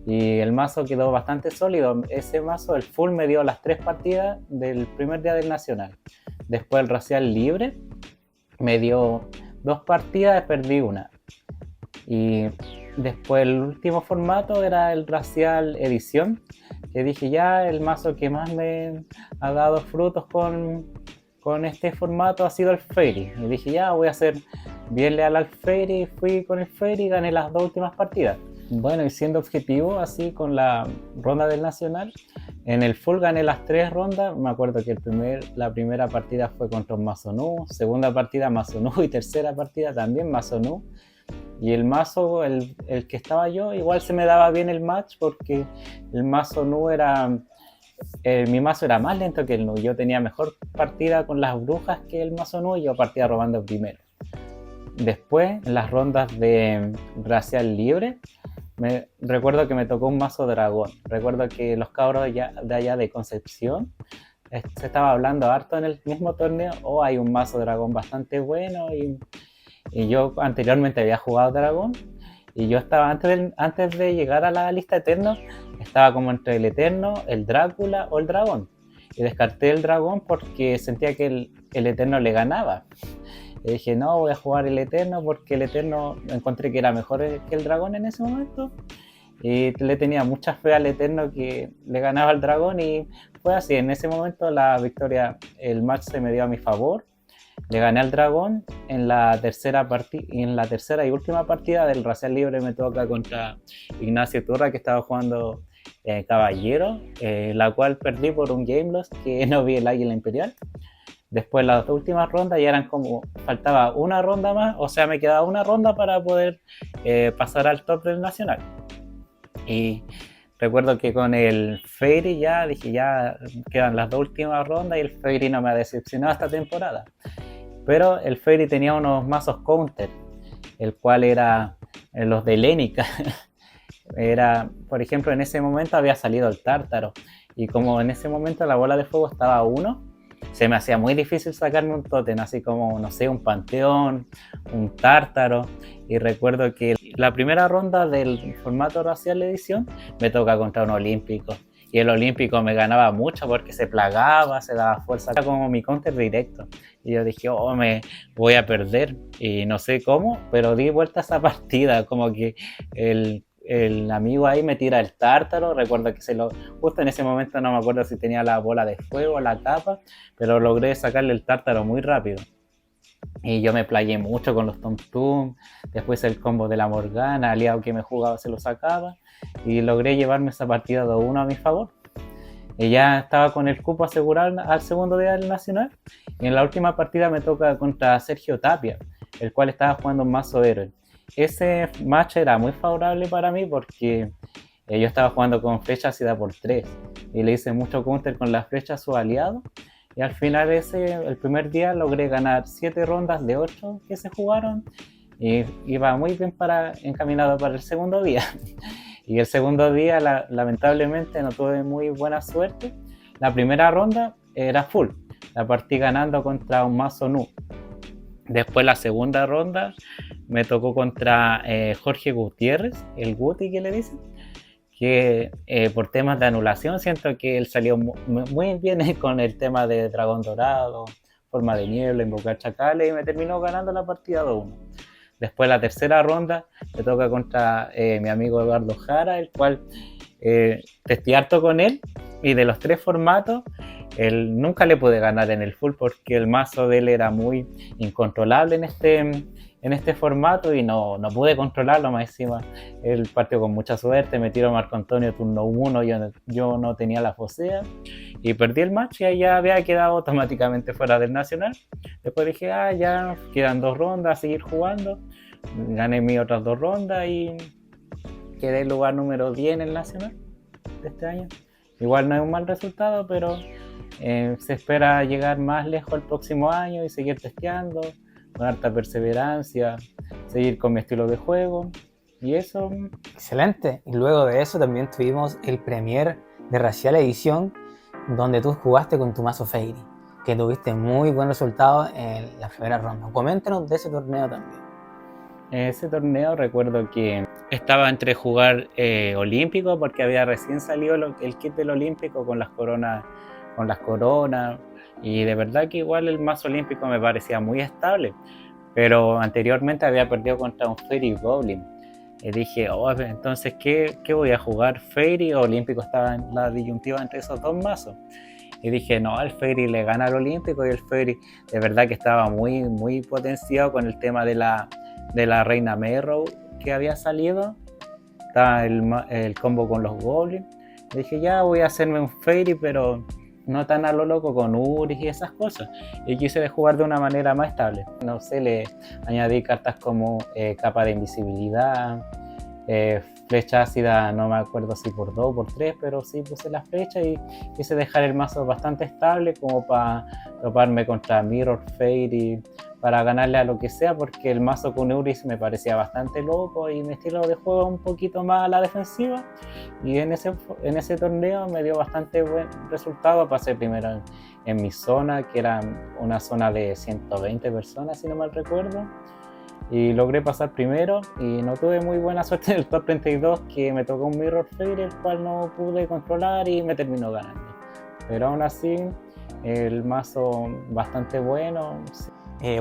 [SPEAKER 1] Y el mazo quedó bastante sólido. Ese mazo, el full, me dio las 3 partidas del primer día del Nacional. Después el Racial Libre me dio 2 partidas, perdí una. Y después el último formato era el Racial Edición, que dije ya, el mazo que más me ha dado frutos con este formato ha sido el Fairy. Y dije ya, voy a ser bien leal al Fairy. Fui con el Fairy y gané las 2 últimas partidas. Bueno, y siendo objetivo así con la ronda del Nacional, en el full gané las 3 rondas. Me acuerdo que la primera partida fue contra un mazo Nu, segunda partida mazo Nu y tercera partida también mazo Nu. Y el mazo, el que estaba yo, igual se me daba bien el match porque el mazo Nu era... mi mazo era más lento que el Nu. Yo tenía mejor partida con las brujas que el mazo Nu y yo partía robando primero. Después, en las rondas de Racial Libre, recuerdo que me tocó un mazo dragón. Recuerdo que los cabros de allá de Concepción se estaba hablando harto en el mismo torneo, hay un mazo dragón bastante bueno, y yo anteriormente había jugado dragón, y yo estaba antes de llegar a la lista Eterno, estaba como entre el Eterno, el Drácula o el dragón, y descarté el dragón porque sentía que el Eterno le ganaba. Y dije, no, voy a jugar el Eterno porque el Eterno encontré que era mejor que el dragón en ese momento. Y le tenía mucha fe al Eterno que le ganaba al dragón, y fue así. En ese momento la victoria, el match se me dio a mi favor. Le gané al dragón en la tercera y última partida del Racial Libre. Me toca contra Ignacio Turra, que estaba jugando Caballero, la cual perdí por un game loss que no vi el Águila Imperial. Después las 2 últimas rondas ya eran como, faltaba una ronda más, o sea, me quedaba una ronda para poder pasar al top del Nacional. Y recuerdo que con el Fairy ya dije, ya quedan las 2 últimas rondas, y el Fairy no me ha decepcionado esta temporada. Pero el Fairy tenía unos mazos counter, el cual era los de Lénica. Era, por ejemplo, en ese momento había salido el Tártaro, y como en ese momento la bola de fuego estaba a 1, se me hacía muy difícil sacarme un tótem, así como, no sé, un Panteón, un Tártaro. Y recuerdo que la primera ronda del formato Racial Edición me toca contra un Olímpico, y el Olímpico me ganaba mucho porque se plagaba, se daba fuerza, era como mi counter directo. Y yo dije, me voy a perder, y no sé cómo, pero di vuelta a esa partida, como que el amigo ahí me tira el Tártaro. Recuerdo que justo en ese momento no me acuerdo si tenía la bola de fuego o la capa, pero logré sacarle el Tártaro muy rápido. Y yo me playé mucho con los Tum Tum, después el combo de la Morgana, aliado que me jugaba se lo sacaba, y logré llevarme esa partida 2-1 a mi favor. Y ya estaba con el cupo asegurado al segundo día del Nacional, y en la última partida me toca contra Sergio Tapia, el cual estaba jugando un mazo héroe. Ese match era muy favorable para mí porque yo estaba jugando con flechas y da por 3, y le hice mucho counter con las flechas a su aliado, y al final el primer día logré ganar 7 rondas de 8 que se jugaron, y iba muy bien encaminado para el segundo día. Y el segundo día lamentablemente no tuve muy buena suerte. La primera ronda era full, la partí ganando contra un mazo Nu. Después la segunda ronda me tocó contra Jorge Gutiérrez, el Guti que le dicen, que por temas de anulación siento que él salió muy bien con el tema de Dragón Dorado, Forma de Niebla, Invocar Chacales, y me terminó ganando la partida 2-1. Después la tercera ronda me toca contra mi amigo Eduardo Jara, el cual testé harto con él, y de los 3 formatos nunca le pude ganar en el full porque el mazo de él era muy incontrolable en este formato, y no pude controlarlo. Más encima él partió con mucha suerte, me tiró Marco Antonio turno 1, yo no tenía la Focea y perdí el match, y ahí ya había quedado automáticamente fuera del Nacional. Después dije, ya quedan 2 rondas a seguir jugando. Gané mis otras 2 rondas y quedé en lugar número 10 en el Nacional de este año. Igual no es un mal resultado, pero Se espera llegar más lejos el próximo año y seguir testeando con harta perseverancia, seguir con mi estilo de juego y eso.
[SPEAKER 2] Excelente. Y luego de eso también tuvimos el premier de Racial Edición, donde tú jugaste con tu mazo Fairy, que tuviste muy buen resultado en la primera ronda. Coméntanos de ese torneo también.
[SPEAKER 1] En ese torneo recuerdo que estaba entre jugar olímpico porque había recién salido el kit del olímpico con las coronas, y de verdad que igual el mazo olímpico me parecía muy estable, pero anteriormente había perdido contra un Fairy Goblin. Y dije, oh, entonces, ¿qué voy a jugar? ¿Fairy o Olímpico? Estaba en la disyuntiva entre esos dos mazos. Y dije, no, el Fairy le gana al Olímpico, y el Fairy de verdad que estaba muy, muy potenciado con el tema de la Reina Merrow que había salido. Estaba el combo con los Goblins. Y dije, ya voy a hacerme un Fairy, pero no tan a lo loco con Uris y esas cosas. Y quise jugar de una manera más estable. No sé, le añadí cartas como capa de invisibilidad, flecha ácida, no me acuerdo si por 2 o por 3, pero sí puse la flecha y quise dejar el mazo bastante estable como para toparme contra Mirror Fairy, para ganarle a lo que sea, porque el mazo con Uris me parecía bastante loco y mi estilo de juego un poquito más a la defensiva, y en ese torneo me dio bastante buen resultado. Pasé primero en mi zona, que era una zona de 120 personas si no mal recuerdo, y logré pasar primero y no tuve muy buena suerte en el top 32, que me tocó un Mirror Fairy el cual no pude controlar y me terminó ganando, pero aún así el mazo bastante bueno.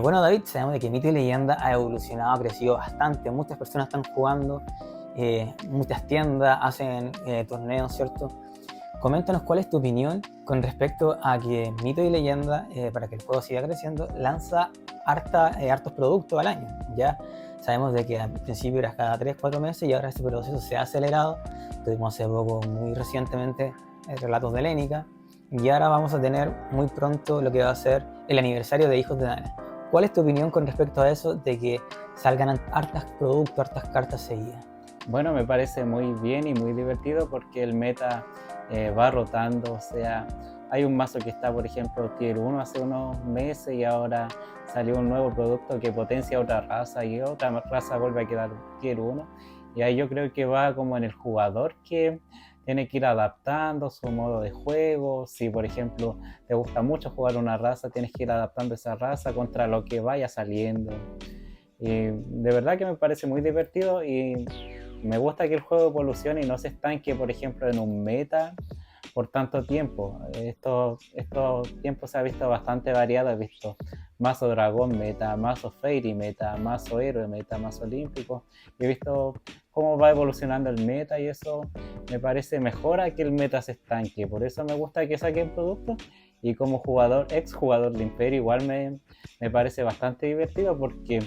[SPEAKER 2] Bueno, David, sabemos de que Mito y Leyenda ha evolucionado, ha crecido bastante, muchas personas están jugando, muchas tiendas hacen torneos, ¿cierto? Coméntanos cuál es tu opinión con respecto a que Mito y Leyenda, para que el juego siga creciendo, lanza hartos productos al año. Ya sabemos de que al principio era cada 3-4 meses y ahora ese proceso se ha acelerado. Tuvimos hace poco, muy recientemente, Relatos de Lénica, y ahora vamos a tener muy pronto lo que va a ser el aniversario de Hijos de Dana. ¿Cuál es tu opinión con respecto a eso, de que salgan hartos productos, hartas cartas seguidas?
[SPEAKER 1] Bueno, me parece muy bien y muy divertido porque el meta va rotando. O sea, hay un mazo que está, por ejemplo, Tier 1 hace unos meses y ahora salió un nuevo producto que potencia otra raza y otra raza vuelve a quedar Tier 1. Y ahí yo creo que va como en el jugador, que tiene que ir adaptando su modo de juego. Si, por ejemplo, te gusta mucho jugar una raza, tienes que ir adaptando esa raza contra lo que vaya saliendo. Y de verdad que me parece muy divertido y me gusta que el juego evolucione y no se estanque, por ejemplo, en un meta por tanto tiempo. Estos tiempos se ha visto bastante variado. He visto mazo dragón meta, mazo fairy meta, mazo héroe meta, mazo olímpico. He visto cómo va evolucionando el meta y eso me parece mejor a que el meta se estanque. Por eso me gusta que saquen productos, y como jugador, ex jugador de Imperio, igual me parece bastante divertido porque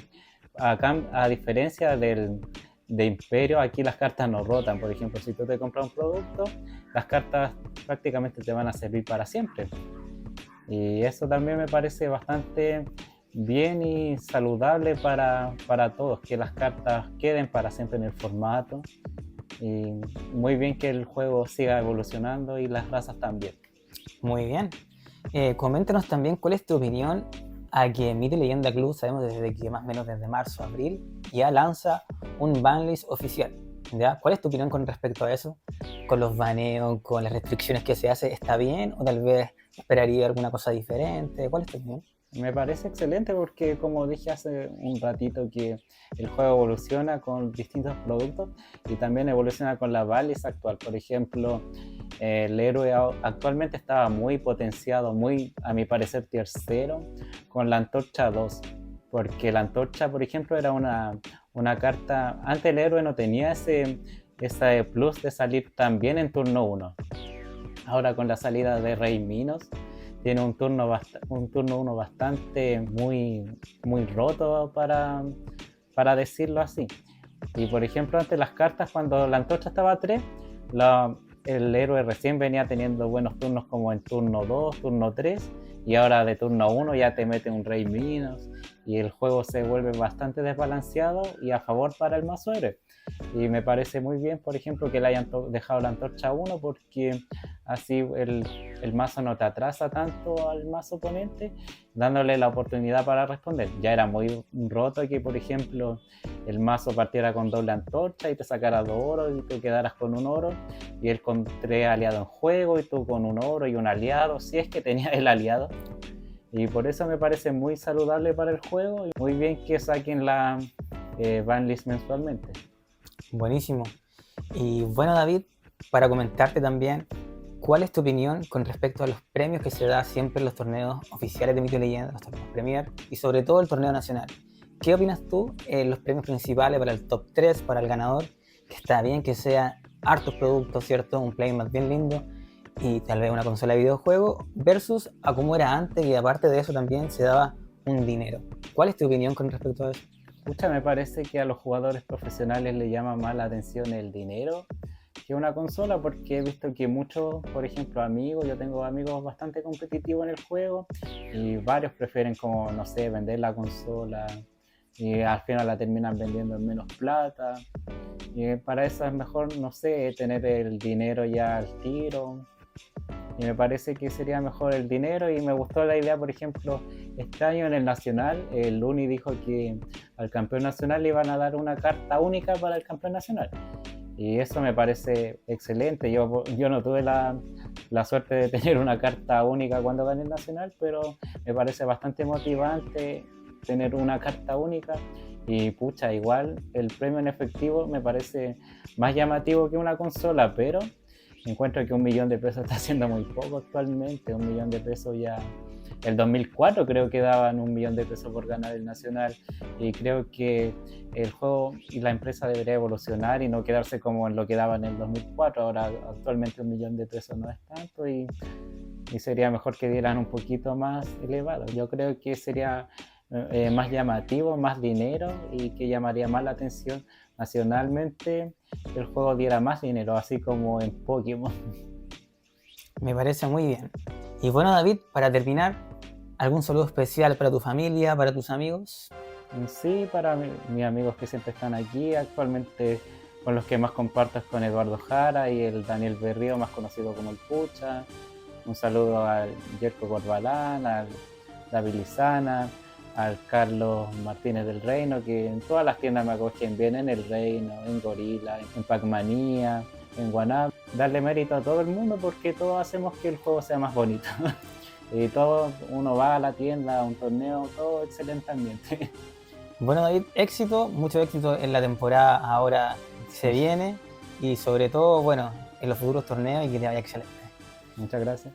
[SPEAKER 1] acá, a diferencia de Imperio, aquí las cartas no rotan. Por ejemplo, si tú te compras un producto, las cartas prácticamente te van a servir para siempre. Y eso también me parece bastante bien y saludable para todos, que las cartas queden para siempre en el formato. Y muy bien que el juego siga evolucionando y las razas también.
[SPEAKER 2] Muy bien. Coméntanos también cuál es tu opinión a que Mito y Leyenda Club, sabemos desde que más o menos desde marzo, abril, ya lanza un banlist oficial. ¿Ya? ¿Cuál es tu opinión con respecto a eso? ¿Con los baneos, con las restricciones que se hace, está bien? ¿O tal vez esperaría alguna cosa diferente? ¿Cuál es tu opinión?
[SPEAKER 1] Me parece excelente porque, como dije hace un ratito, que el juego evoluciona con distintos productos y también evoluciona con la balance actual. Por ejemplo, el héroe actualmente estaba muy potenciado, muy, a mi parecer, tier 0 con la antorcha 2. Porque la antorcha, por ejemplo, era una carta. Antes el héroe no tenía ese plus de salir tan bien en turno 1. Ahora, con la salida de Rey Minos, tiene un turno 1 bastante muy roto, para decirlo así. Y por ejemplo, antes las cartas, cuando la antorcha estaba a 3, el héroe recién venía teniendo buenos turnos como en turno 2, turno 3, y ahora de turno 1 ya te mete un Rey Minos y el juego se vuelve bastante desbalanceado y a favor para el mazo héroe. Y me parece muy bien, por ejemplo, que le hayan dejado la antorcha 1, porque así el mazo no te atrasa tanto al mazo oponente, dándole la oportunidad para responder. Ya era muy roto que, por ejemplo, el mazo partiera con doble antorcha y te sacara 2 oros y te quedaras con 1 oro, y él con 3 aliados en juego y tú con 1 oro y un aliado, si es que tenía el aliado. Y por eso me parece muy saludable para el juego y muy bien que saquen la banlist mensualmente.
[SPEAKER 2] Buenísimo. Y bueno, David, para comentarte también, ¿cuál es tu opinión con respecto a los premios que se da siempre en los torneos oficiales de Mito y Leyenda, los torneos Premier y sobre todo el torneo nacional? ¿Qué opinas tú en los premios principales para el top 3, para el ganador? Que está bien que sea hartos productos, ¿cierto? Un playmat bien lindo y tal vez una consola de videojuego versus a cómo era antes, y aparte de eso también se daba un dinero. ¿Cuál es tu opinión con respecto a eso?
[SPEAKER 1] Pucha, me parece que a los jugadores profesionales le llama más la atención el dinero que una consola, porque he visto que muchos, por ejemplo, amigos, yo tengo amigos bastante competitivos en el juego y varios prefieren, como, no sé, vender la consola y al final la terminan vendiendo en menos plata. Y para eso es mejor, no sé, tener el dinero ya al tiro. Y me parece que sería mejor el dinero, y me gustó la idea, por ejemplo, este año en el Nacional, el Uni dijo que al campeón nacional le iban a dar una carta única para el campeón nacional. Y eso me parece excelente. Yo no tuve la suerte de tener una carta única cuando gané el Nacional, pero me parece bastante motivante tener una carta única. Y pucha, igual el premio en efectivo me parece más llamativo que una consola, pero encuentro que 1 millón de pesos está siendo muy poco actualmente. 1 millón de pesos ya. El 2004 creo que daban 1 millón de pesos por ganar el Nacional, y creo que el juego y la empresa debería evolucionar y no quedarse como en lo que daban en el 2004. Ahora actualmente 1 millón de pesos no es tanto, y sería mejor que dieran un poquito más elevado. Yo creo que sería más llamativo, más dinero, y que llamaría más la atención nacionalmente que el juego diera más dinero, así como en Pokémon.
[SPEAKER 2] Me parece muy bien. Y bueno, David, para terminar, ¿algún saludo especial para tu familia, para tus amigos?
[SPEAKER 1] Sí, para mis amigos que siempre están aquí, actualmente con los que más comparto es con Eduardo Jara y el Daniel Berrío, más conocido como el Pucha. Un saludo al Jerko Corbalán, al David Lizana, al Carlos Martínez del Reino, que en todas las tiendas me acogen bien, en El Reino, en Gorila, en Pacmanía, en Guanab. Darle mérito a todo el mundo, porque todos hacemos que el juego sea más bonito. Y todo, uno va a la tienda, a un torneo, todo excelente ambiente.
[SPEAKER 2] Bueno, David, éxito, mucho éxito en la temporada ahora se viene, y sobre todo, bueno, en los futuros torneos, y que te vaya excelente.
[SPEAKER 1] Muchas gracias.